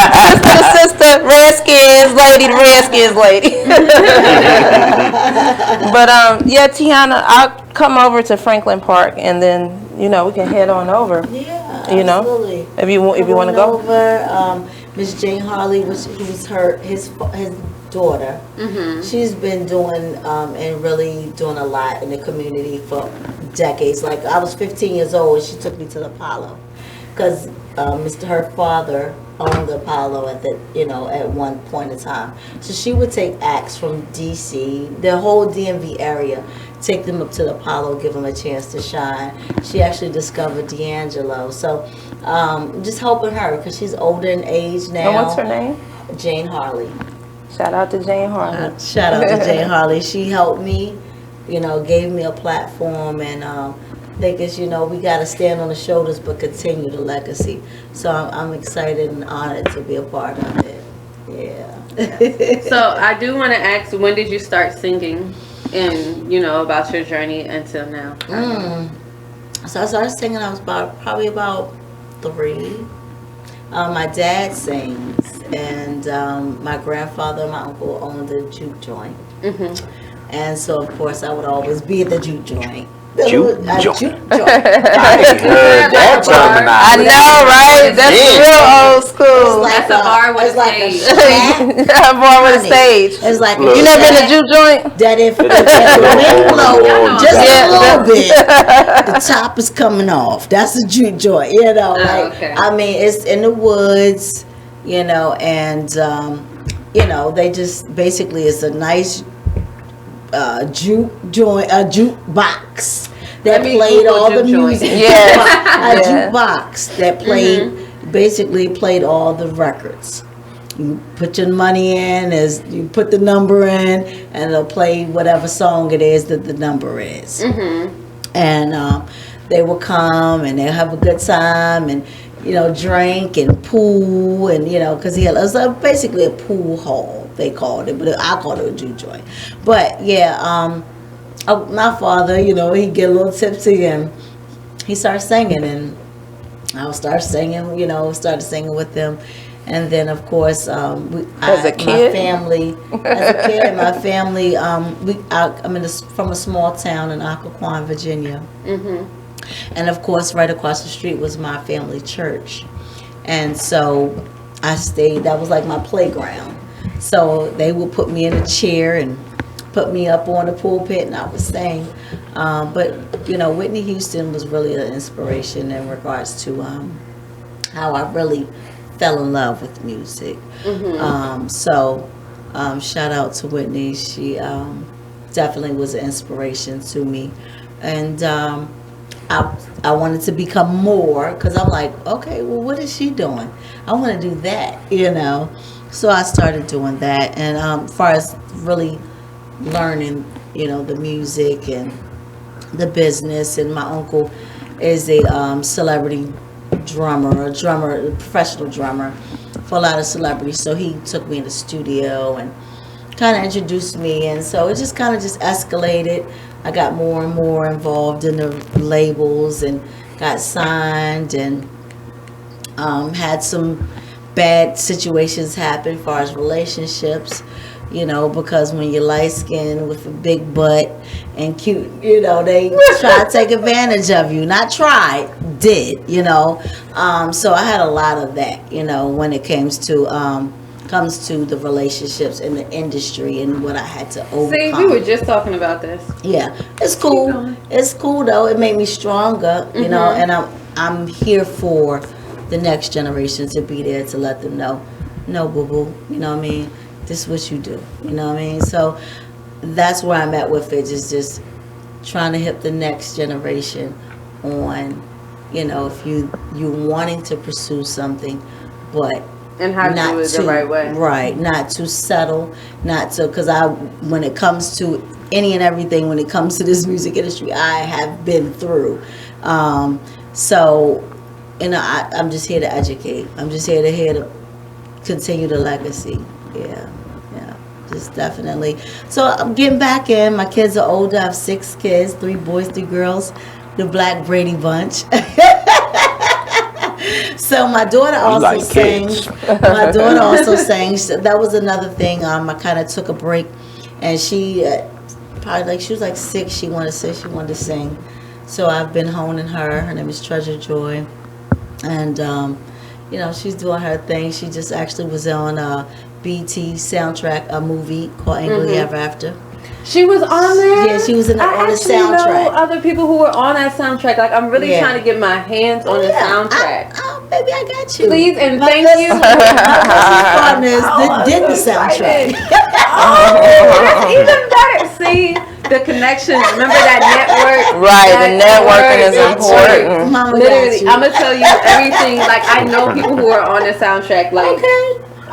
sister, Redskins lady, Redskins lady. But yeah, Tiana, I'll come over to Franklin Park, and then we can head on over. Yeah, absolutely. If you want to go over, Miss Jane Harley, who's his daughter. Mm-hmm. She's been doing and really doing a lot in the community for decades. Like I was 15 years old and she took me to the Apollo because her father owned the Apollo at one point in time. So she would take acts from DC, the whole DMV area, take them up to the Apollo, give them a chance to shine. She actually discovered D'Angelo. So just helping her because she's older in age now. And what's her name? Jane Harley. Shout out to Jane Harley. Shout out to Jane Harley. She helped me, gave me a platform, and because we got to stand on the shoulders but continue the legacy. So I'm excited and honored to be a part of it. Yeah. So I do want to ask, when did you start singing, and about your journey until now? So I started singing. I was probably about 3. My dad sings, and my grandfather and my uncle owned a juke joint. Mm-hmm. And so, of course, I would always be at the juke joint. Juke joint. Juke joint. That terminology. I know, right? That's real old school. That's a bar with a stage. A bar with a stage. It's like you never been to juke joint? That if the wind blow just a little bit, the top is coming off. That's a juke joint, I mean, it's in the woods, and they just basically it's a nice juke joint, a juke box that played all the music. A jukebox that basically played all the records. You put your money in, as you put the number in, and it'll play whatever song it is that the number is. And they will come and they'll have a good time and drink and pool and because it was basically a pool hall, they called it, but I called it a juke joint. But yeah, my father, he'd get a little tipsy and he started singing, and I would start singing, started singing with them. And then, of course, my family, I'm from a small town in Occoquan, Virginia. And of course, right across the street was my family church. And so I stayed, that was like my playground. So they would put me in a chair and put me up on the pulpit and I would sing. But, Whitney Houston was really an inspiration in regards to how I really fell in love with music. So shout out to Whitney. She definitely was an inspiration to me. And I wanted to become more because I'm like, okay, well, what is she doing? I want to do that, So I started doing that. And as far as really learning, the music and the business, and my uncle is a celebrity drummer, a professional drummer for a lot of celebrities. So he took me in the studio and kind of introduced me, and so it just kind of just escalated. I got more and more involved in the labels and got signed, and had some bad situations happen as far as relationships, because when you're light skinned with a big butt and cute, they try to take advantage of you. Not try, did, So I had a lot of that, when it came to comes to the relationships in the industry and what I had to overcome. See, we were just talking about this. Yeah, it's cool. It's cool though. It made me stronger, you know, and I'm here for the next generation to be there to let them know, no, boo boo, you know what I mean? This is what you do, you know what I mean? So that's where I'm at with it, is just trying to hit the next generation on, you know, if you wanting to pursue something, but and how to do it the right way. Right, not to settle, not to, because when it comes to any and everything, when it comes to this music industry, I have been through. So, you know, I'm just here to educate. I'm just here to continue the legacy. Yeah, just definitely. So I'm getting back in. My kids are older. I have 6 kids, 3 boys, 3 girls, the Black Brady bunch. So my daughter also sings. My daughter also sang. That was another thing. I kind of took a break, and she she was like 6. She wanted to sing. So I've been honing her. Her name is Treasure Joy, and you know, she's doing her thing. She just actually was on BT soundtrack, a movie called Angry Ever After. She was on there? Yeah, she was on the soundtrack. I know other people who were on that soundtrack. Like, I'm really trying to get my hands on the soundtrack. Baby, I got you. Please and thank you. My partners did the soundtrack. Oh, even better. See the connections. Remember that network? Right, the networking is important. Mama, literally, I'm gonna tell you everything. Like, I know people who are on the soundtrack. Like,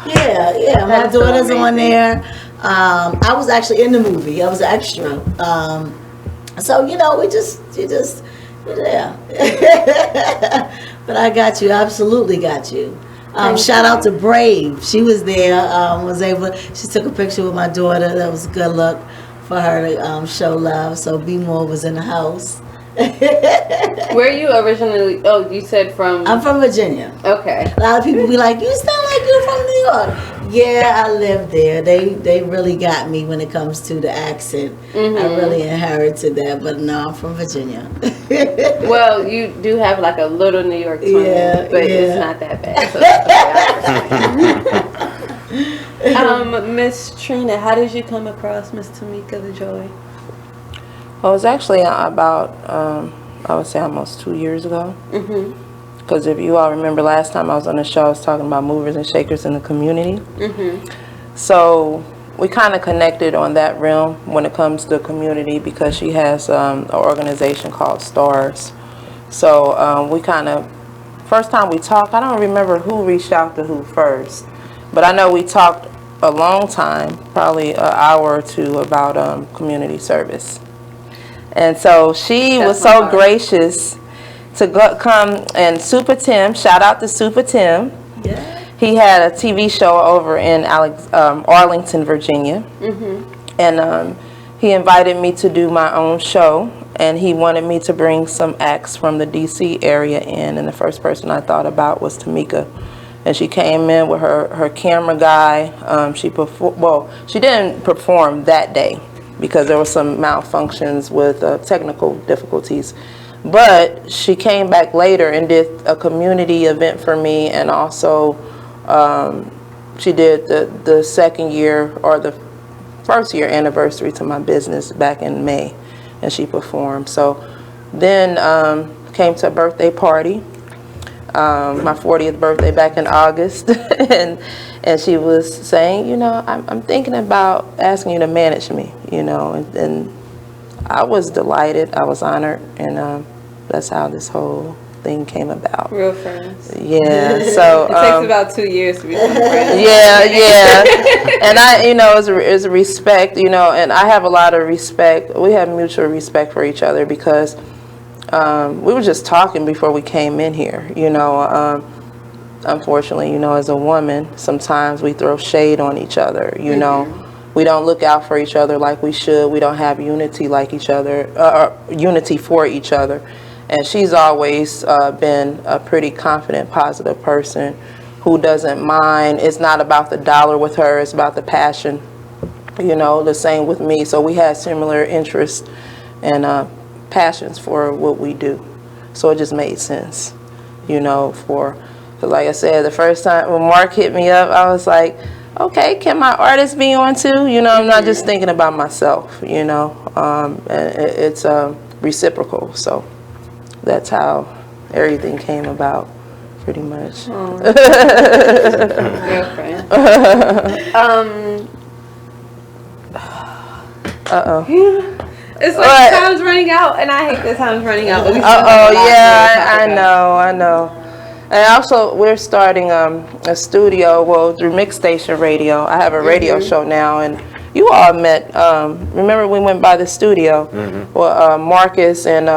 yeah. My daughter's on there. I was actually in the movie. I was an extra. So, you know, yeah. But I got you. Absolutely got you. Shout out to Brave. She was there. She took a picture with my daughter. That was a good look for her to show love. So B More was in the house. Where are you originally? Oh, you said from? I'm from Virginia. Okay. A lot of people be like, you sound like you're from New York. Yeah, I live there. They really got me when it comes to the accent. I really inherited that, but no, I'm from Virginia. Well, you do have like a little New York twang, but it's not that bad. So Miss Trina, how did you come across Miss Tameka the Joy? Well, it was actually about, I would say almost 2 years ago. Because if you all remember last time I was on the show, I was talking about movers and shakers in the community. So we kind of connected on that realm when it comes to the community, because she has an organization called STARS. So we kind of, first time we talked, I don't remember who reached out to who first, but I know we talked a long time, probably an hour or two, about community service. And so she was so gracious to come, and Super Tim, shout out to Super Tim. He had a TV show over in Arlington, Virginia. And he invited me to do my own show, and he wanted me to bring some acts from the DC area in, and the first person I thought about was Tameka. And she came in with her camera guy. She didn't perform that day because there were some malfunctions with technical difficulties. But she came back later and did a community event for me, and also she did the second year or the first year anniversary to my business back in May, and she performed. So then came to a birthday party, my 40th birthday back in August, and she was saying, you know, I'm thinking about asking you to manage me, you know, and I was delighted, I was honored, and that's how this whole thing came about. Real friends. Yeah. So it takes about 2 years to become friends. Yeah. And I, you know, it's respect, you know, and I have a lot of respect. We have mutual respect for each other because we were just talking before we came in here. You know, unfortunately, you know, as a woman, sometimes we throw shade on each other. You know. We don't look out for each other like we should. We don't have unity like each other, unity for each other. And she's always been a pretty confident, positive person who doesn't mind. It's not about the dollar with her. It's about the passion. You know, the same with me. So we had similar interests and passions for what we do. So it just made sense, you know, because like I said, the first time when Mark hit me up, I was like, okay, can my artist be on too? You know, I'm not just thinking about myself, you know, and it's reciprocal. So that's how everything came about, pretty much. Girlfriend. It's like time's running out, and I hate that time's running out. Yeah, I know. And also, we're starting a studio, well, through Mix Station Radio. I have a radio show now, and you all met. Remember, we went by the studio. Well, Marcus and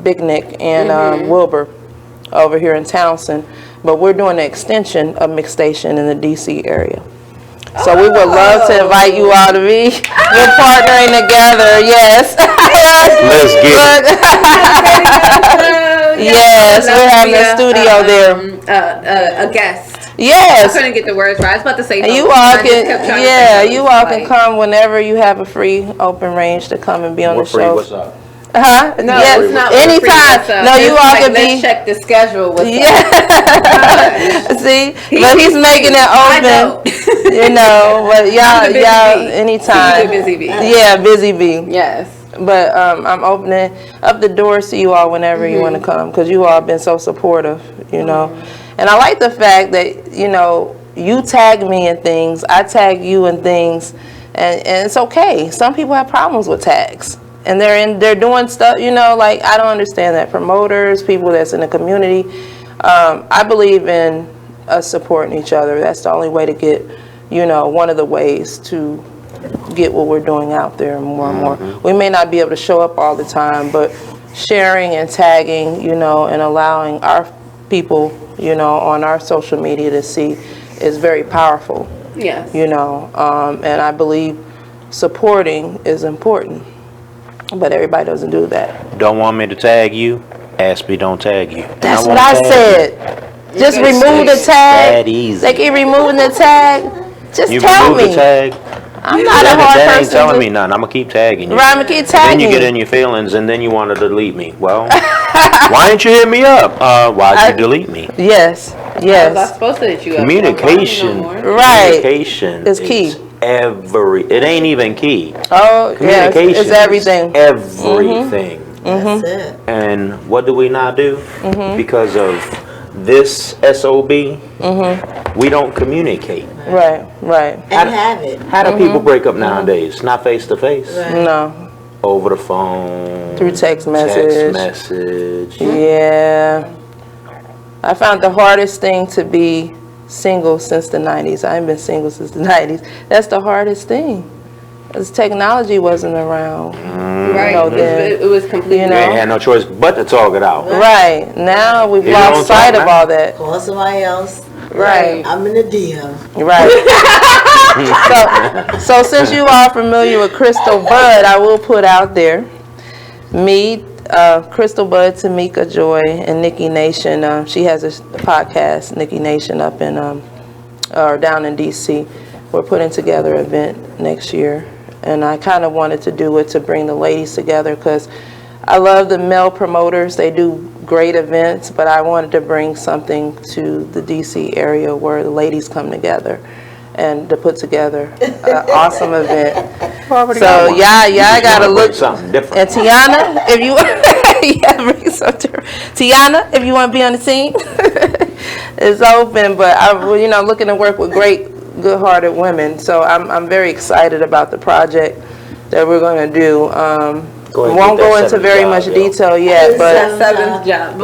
Big Nick and Wilbur over here in Townsend. But we're doing an extension of Mix Station in the D.C. area. So we would love to invite you all to be. We're partnering together, yes. Let's get it. Yes, we're having a studio there. A guest. Yes. I couldn't get the words right. I was about to say. And you all can come whenever you have a free open range to come and be on the show. What's up? No, it's not. Anytime. No, you all can be. Let's check the schedule. See, but he's making it open. You know, but y'all, anytime. Busy bee. Yeah, busy bee. Yes. But I'm opening up the doors to you all whenever you want to come, because you all have been so supportive, you know. And I like the fact that, you know, you tag me in things, I tag you in things, and it's okay. Some people have problems with tags. And they're doing stuff, you know, like, I don't understand that. Promoters, people that's in the community, I believe in us supporting each other. That's the only way to get, you know, one of the ways to get what we're doing out there more and more. We may not be able to show up all the time, but sharing and tagging, you know, and allowing our people, you know, on our social media to see is very powerful. Yes. You know, and I believe supporting is important. But everybody doesn't do that. Don't want me to tag you? Ask me, don't tag you. That's what I said. Just remove the tag. That easy. They keep removing the tag. Just You tell remove me. the tag. I'm not a hard That ain't person. telling me nothing. I'm gonna keep tagging you. Right, I'm gonna keep tagging. Then you get in your feelings, and then you want to delete me. Well, why didn't you hit me up? Why'd you delete me? Yes. I was supposed to hit you up. Communication. Right. Communication is key. It ain't even key. Oh, yes, Communication it's everything. is everything. That's it. And what do we not do? Because of this SOB, we don't communicate. Right. How do people break up nowadays? Not face to face. No. Over the phone. Through text message. Yeah. I found the hardest thing to be single since the 90s. I ain't been single since the 90s. That's the hardest thing. Because technology wasn't around. Right. You know, then, it was completely. you You know? ain't had no choice but to talk it out. Right. Now we've You lost don't sight talk of now. all that. Call somebody else. Right. I'm in the DM. Right. so since you are familiar with Crystal Bud, I will put out there, me, Crystal Bud, Tameka Joy, and Nikki Nation. She has a podcast, Nikki Nation, up in or down in DC. We're putting together an event next year, and I kind of wanted to do it to bring the ladies together, because I love the male promoters. They do great events, but I wanted to bring something to the DC area where the ladies come together and to put together an awesome event. So yeah, I gotta look. Something different. And Tiana, if you bring something different. Tiana, if you want to be on the team, it's open. But I'm looking to work with great, good-hearted women. So I'm very excited about the project that we're going to do. Won't go into very much detail yet, but seventh job.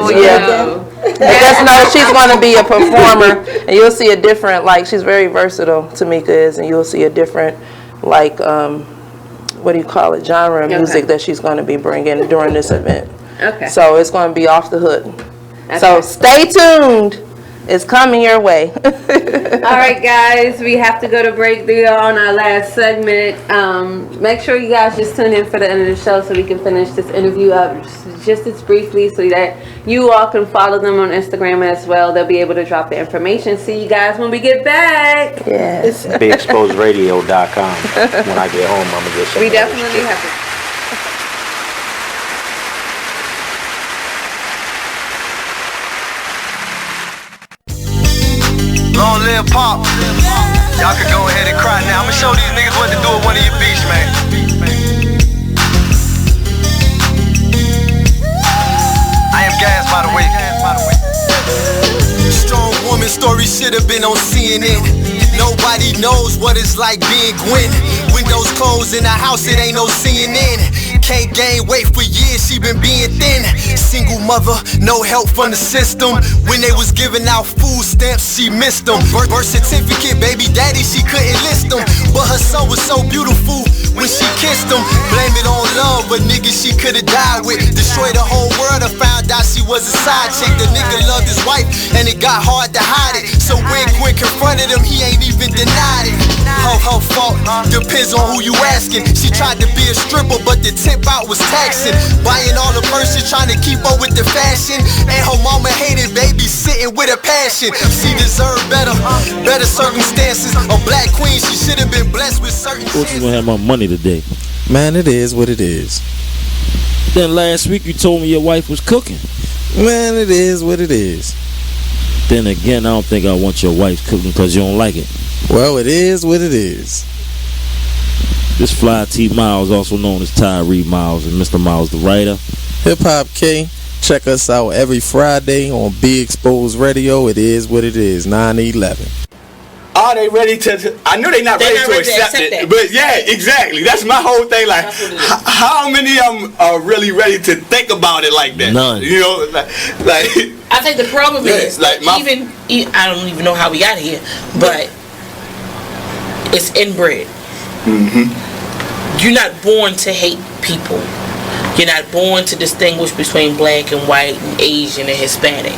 just know she's going to be a performer, and you'll see a different, like, she's very versatile, Tameka is, and you'll see a different, like, what do you call it, genre of music that she's going to be bringing during this event. Okay. So it's going to be off the hook. Okay. So stay tuned. It's coming your way. All right, guys, we have to go to break. We are on our last segment. Make sure you guys just tune in for the end of the show so we can finish this interview up just as briefly, so that you all can follow them on Instagram as well. They'll be able to drop the information. See you guys when we get back. Yes. BeExposedRadio.com. When I get home, I'm going to get some. We definitely have to. Long live Pop. Y'all can go ahead and cry now. I'ma show these niggas what to do with one of your beats, man. I am Gas, by the way. Strong woman story should have been on CNN. Nobody knows what it's like being Gwen. Windows closed in the house, it ain't no CNN. Can't gain weight for years, she been being thin. Single mother, no help from the system. When they was giving out food stamps, she missed them. Birth certificate, baby daddy, she couldn't list them. But her son was so beautiful when she kissed him. Blame it on love, but nigga she could've died with. Destroyed the whole world and found out she was a side chick. The nigga loved his wife and it got hard to hide it. So when Gwen confronted him, he ain't even denied it. Her fault, depends on who you asking. She tried to be a stripper, but the tip out was taxing. Buying all the purses, trying to keep up with the fashion. And her mama hated babysitting with a passion. She deserved better circumstances. A black queen, she should have been blessed with certain. Coach is gonna have my money today. Man, it is what it is. Then last week you told me your wife was cooking. Man, it is what it is. Then again, I don't think I want your wife cooking because you don't like it. Well, it is what it is. This Fly T Miles, also known as Tyree Miles, and Mr. Miles the writer. Hip Hop K. Check us out every Friday on Be Exposed Radio. It is what it is. 9/11. Are they ready to? I know they're not ready to accept it, but yeah, exactly. That's my whole thing. Like, how many of them are really ready to think about it like that? None. You know, like I think the problem is like I don't even know how we got here, but it's inbred. You're not born to hate people. You're not born to distinguish between black and white and Asian and Hispanic.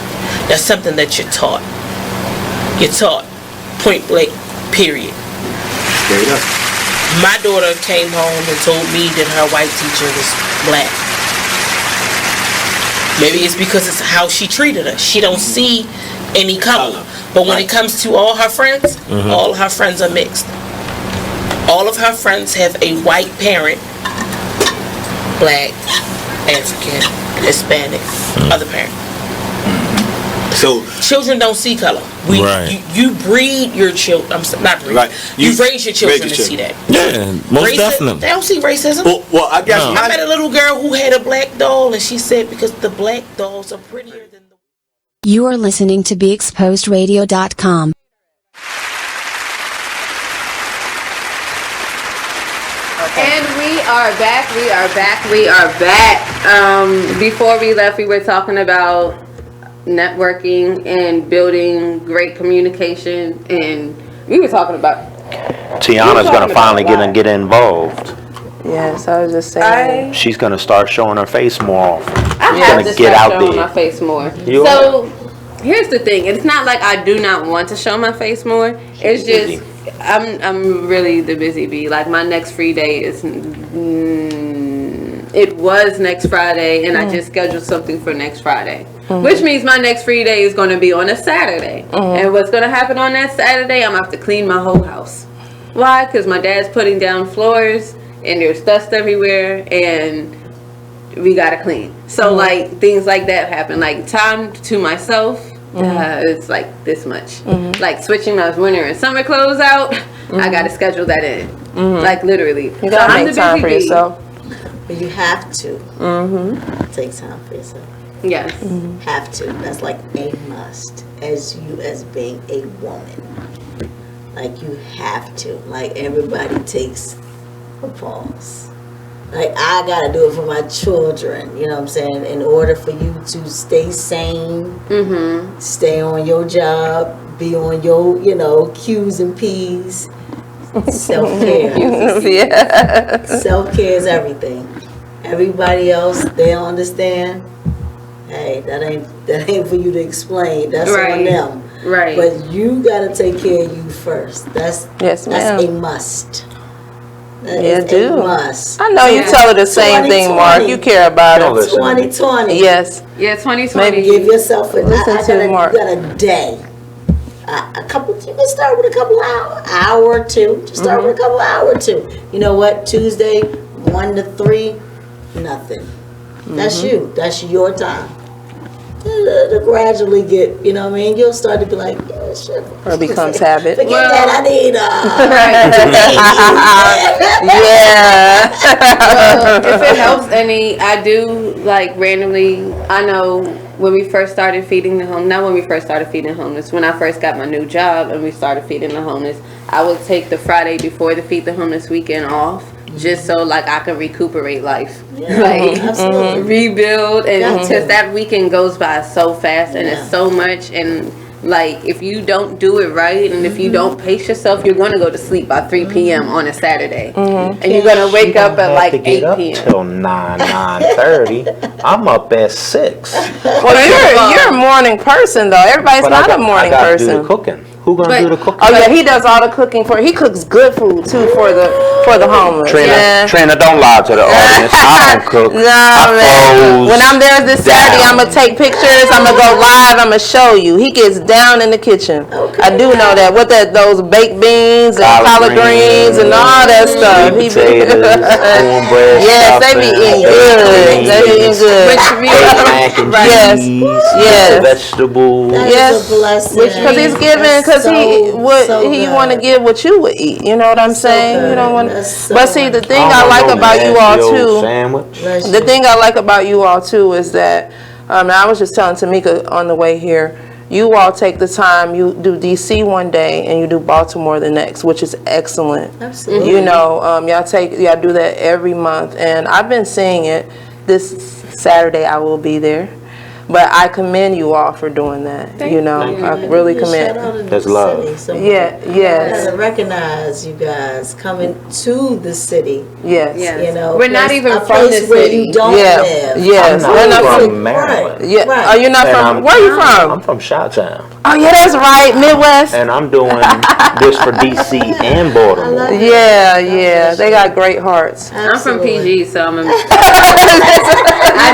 That's something that you're taught. You're taught. Point blank, period. My daughter came home and told me that her white teacher was black. Maybe it's because it's how she treated us. She don't see any color. But when it comes to all her friends, all her friends are mixed. All of her friends have a white parent, black, African, Hispanic, other parent. So children don't see color. You breed your children. Not breed. Right. You raise your children to see that. Yeah, most definitely. They don't see racism. Well, I guess I met a little girl who had a black doll, and she said because the black dolls are prettier than the. You are listening to BeExposedRadio.com. And we are back. Before we left, we were talking about networking and building great communication, and we were talking about Tiana's gonna finally get involved. Yes, I was just saying. She's gonna start showing her face more often. I She's have gonna to get start out showing there. my face more. You So here's the thing. It's not like I do not want to show my face more. It's just I'm really the busy bee. Like my next free day is it was next Friday, and I just scheduled something for next Friday. Which means my next free day is going to be on a Saturday. And what's going to happen on that Saturday, I'm going to have to clean my whole house. Why? Because my dad's putting down floors, and there's dust everywhere, and we got to clean. So, like, things like that happen. Like, time to myself, it's like this much. Like, switching my winter and summer clothes out, I got to schedule that in. Like, literally. You got to make time for yourself. But you have to take time for yourself. Yes. Have to. That's like a must. As being a woman. Like you have to. Like everybody takes a pause. Like I gotta do it for my children, you know what I'm saying? In order for you to stay sane, stay on your job, be on your, Q's and P's. Self-care. Yeah. Self-care is everything. Everybody else, they don't understand. Hey, that ain't for you to explain. That's on them. Right. But you gotta take care of you first. That's a must. That is a must. I know you tell her the same thing, Mark. You care about it. 2020. Yes. Yeah, 2020. Maybe give yourself a Mark. You got a day. A couple. You can start with a couple hour or two. Just start with a couple hour or two. You know what? Tuesday, 1 to 3, nothing. That's you. That's your time. it'll gradually get, you know what I mean? You'll start to be like, yeah, shit. Or it becomes habit. Forget that, I need Yeah. If it helps any, I do like randomly. I know when we first started feeding the homeless, not when we first started feeding the homeless, when I first got my new job and we started feeding the homeless, I would take the Friday before the Feed the Homeless weekend off, just so like I could recuperate life, like rebuild, and because that weekend goes by so fast and it's so much, and like if you don't do it right and if you don't pace yourself, you're going to go to sleep by 3 p.m. on a Saturday, and you're going to wake up at like 8 p.m. till 9:30. I'm up at 6. Well, you're a morning person though. Everybody's not a morning person. Do the cooking. Who gonna do the cooking? Oh yeah, he does all the cooking for. He cooks good food too for the homeless. Trina, don't lie to the audience. I don't cook. Nah, man. When I'm there this Saturday, I'm gonna take pictures. I'm gonna go live. I'm gonna show you. He gets down in the kitchen. I do know that. What those baked beans and collard greens and all that stuff. He be cornbread. Yes, they be eating good. They be eating good. Mac and cheese, vegetables. That is a blessing. Because he's giving. Because he want to give what you would eat. You know what I'm saying? You don't want. But see, the thing I like about you all too. The thing I like about you all too is that, I was just telling Tameka on the way here. You all take the time. You do DC one day and you do Baltimore the next, which is excellent. Absolutely. You know, y'all do that every month, and I've been seeing it. This Saturday I will be there. But I commend you all for doing that. I really commend. That's love. Yes. I gotta recognize you guys coming to the city. Yes. You know, we're not even a from place the where city. you don't live. Yes. I'm not from Maryland. Yeah. Right. Are you not from? Where are you from? I'm from Chi-Town. Oh yeah, that's right, Midwest. And I'm doing this for DC and Baltimore. Yeah. They got great hearts. I'm from PG, so I'm. I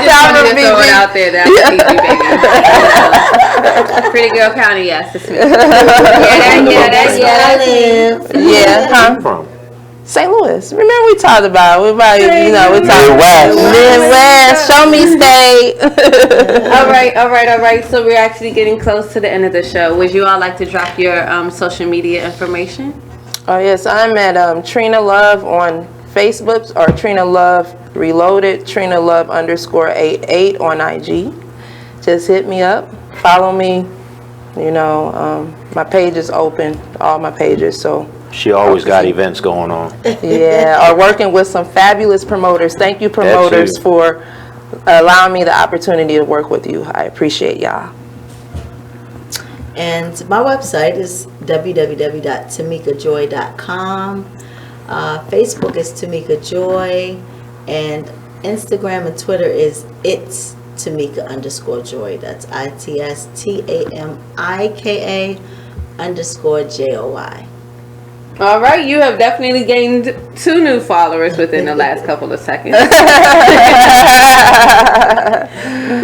just wanted to throw it out there. That's PG, baby. Pretty Girl County, yes. Yeah. Huh? From St. Louis. Remember we talked about it. We talked about Midwest. Show me state. All right. So we're actually getting close to the end of the show. Would you all like to drop your social media information? Oh yes, I'm at Trina Love on Facebook, or Trina Love Reloaded, Trina Love _88 on IG. Just hit me up, follow me. My page is open, all my pages. So she always got events going on. Yeah, or working with some fabulous promoters. Thank you, promoters, for allowing me the opportunity to work with you. I appreciate y'all. And my website is www.tamekajoy.com. Facebook is Tameka Joy, and Instagram and Twitter is It's Tameka _Joy. That's ITSTAMIKA _JOY. All right, you have definitely gained 2 new followers within the last couple of seconds.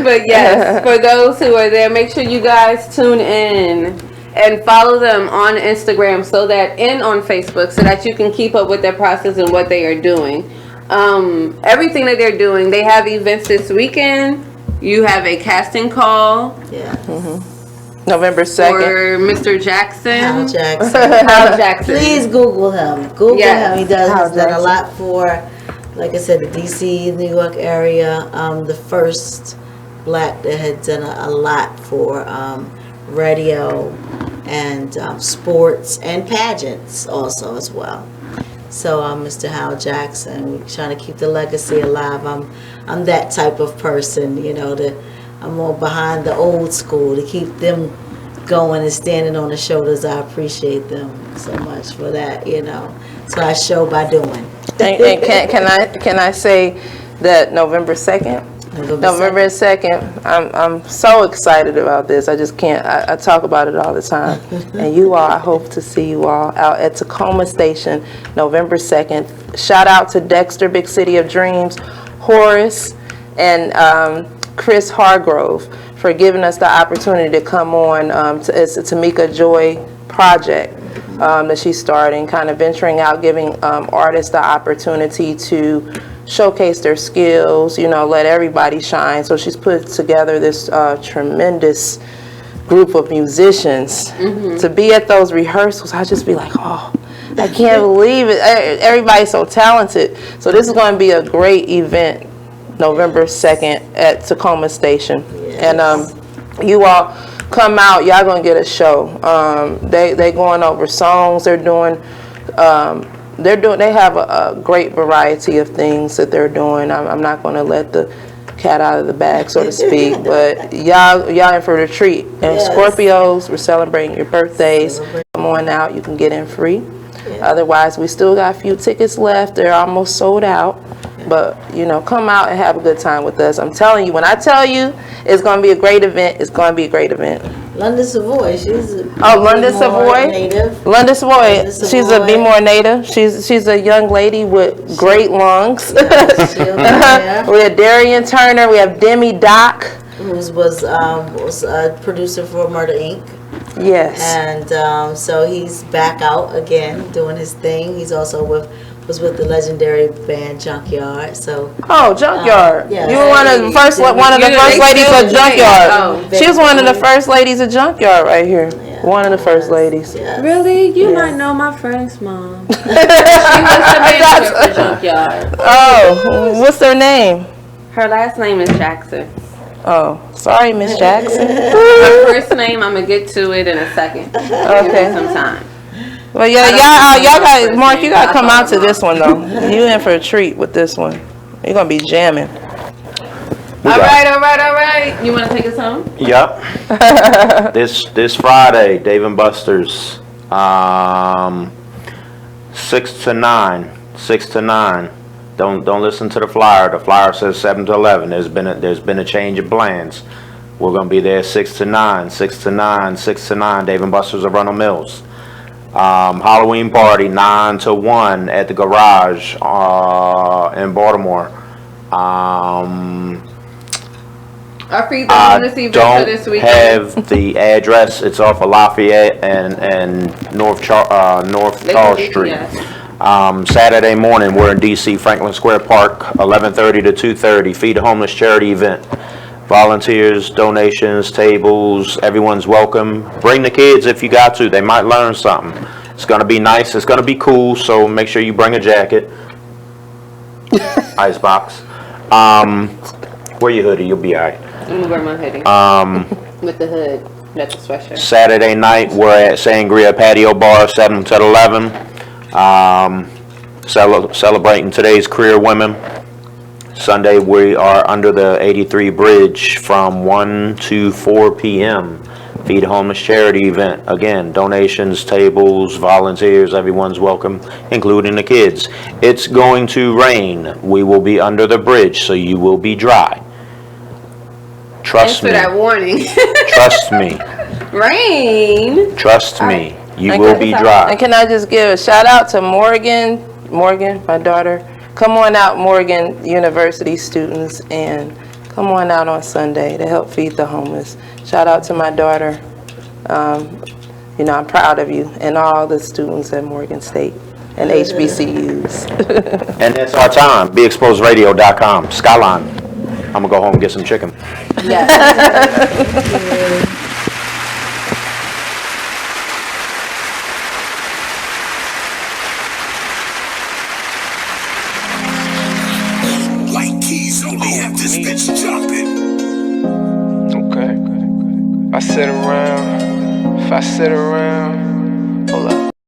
But yes, for those who are there, make sure you guys tune in and follow them on Instagram and on Facebook, so that you can keep up with their process and what they are doing. Everything that they're doing. They have events this weekend. You have a casting call. Yeah. November 2nd. For Mr. Jackson. Hal Jackson. Hal Jackson. Please Google him. Google him. He has done a lot for, like I said, the DC, New York area. The first black that had done a lot for radio and sports and pageants also as well. So Mr. Hal Jackson, we're trying to keep the legacy alive. I'm that type of person, I'm more behind the old school to keep them going and standing on the shoulders. I appreciate them so much for that, So I show by doing. And can I say that November 2nd? November 2nd, I'm so excited about this. I just can't. I talk about it all the time. And you all, I hope to see you all out at Tacoma Station, November 2nd. Shout out to Dexter, Big City of Dreams, Horace, and Chris Hargrove for giving us the opportunity to come on. It's a Tameka Joy project that she's starting, kind of venturing out, giving artists the opportunity to showcase their skills, let everybody shine. So she's put together this tremendous group of musicians. To be at those rehearsals, I just be like, oh, I can't believe it. Everybody's so talented. So this is going to be a great event, November 2nd at Tacoma Station. And you all come out, y'all going to get a show. They going over songs. They have a great variety of things that they're doing. I'm not going to let the cat out of the bag, so to speak, but y'all in for the treat. And Scorpios, we're celebrating your birthdays. Come on out, you can get in free. Otherwise, we still got a few tickets left. They're almost sold out. But, come out and have a good time with us. I'm telling you, when I tell you it's going to be a great event, it's going to be a great event. London Savoy, she's a London Savoy native. London Savoy, she's a Be More native. She's a young lady with great lungs. We have Darian Turner, we have Demi Doc, who was a producer for Murder Inc. Yes. And so he's back out again doing his thing. He's also was with the legendary band Junkyard. So Junkyard. Yeah. You were one of the first ladies of Junkyard. She was one of the first ladies of Junkyard right here. One of the first ladies. Really? You might know my friend's mom. She was the manager for Junkyard. Oh, what's her name? Her last name is Jackson. Oh, sorry, Miss Jackson. Her first name, I'm gonna get to it in a second. Okay. Some time. Well, y'all got Mark. You gotta come out to this one though. You in for a treat with this one. You're gonna be jamming. All right. You wanna take us home? Yep. This Friday, Dave and Buster's, 6 to 9. 6 to 9. Don't listen to the flyer. The flyer says 7 to 11. There's been a change of plans. We're gonna be there 6 to 9. 6 to 9. 6 to 9. Dave and Buster's of Arundel Mills. Halloween party 9 to 1 at the garage in Baltimore. Our feet on this event for this don't weekend. have the address. It's off of Lafayette and North Charles Street. Saturday morning, we're in DC, Franklin Square Park, 11:30 to 2:30. Feed the Homeless charity event. Volunteers, donations, tables, everyone's welcome. Bring the kids if you got to. They might learn something. It's going to be nice. It's going to be cool, so make sure you bring a jacket. Icebox. Wear your hoodie. You'll be all right. I'm going to wear my hoodie. With the hood. That's a sweatshirt. Saturday night, we're at Sangria Patio Bar, 7 to 11. Celebrating today's career women. Sunday, we are under the 83 Bridge from 1 to 4 p.m. Feed Homeless charity event. Again, donations, tables, volunteers, everyone's welcome, including the kids. It's going to rain. We will be under the bridge, so you will be dry. Trust me. Thanks for that warning. Trust me. Rain. Trust me. You will be dry. And can I just give a shout out to Morgan, my daughter. Come on out, Morgan University students, and come on out on Sunday to help feed the homeless. Shout out to my daughter. I'm proud of you and all the students at Morgan State and HBCUs. And that's our time. BeExposedRadio.com. Skylyne. I'm going to go home and get some chicken. Yes. Okay. If I sit around, hold up.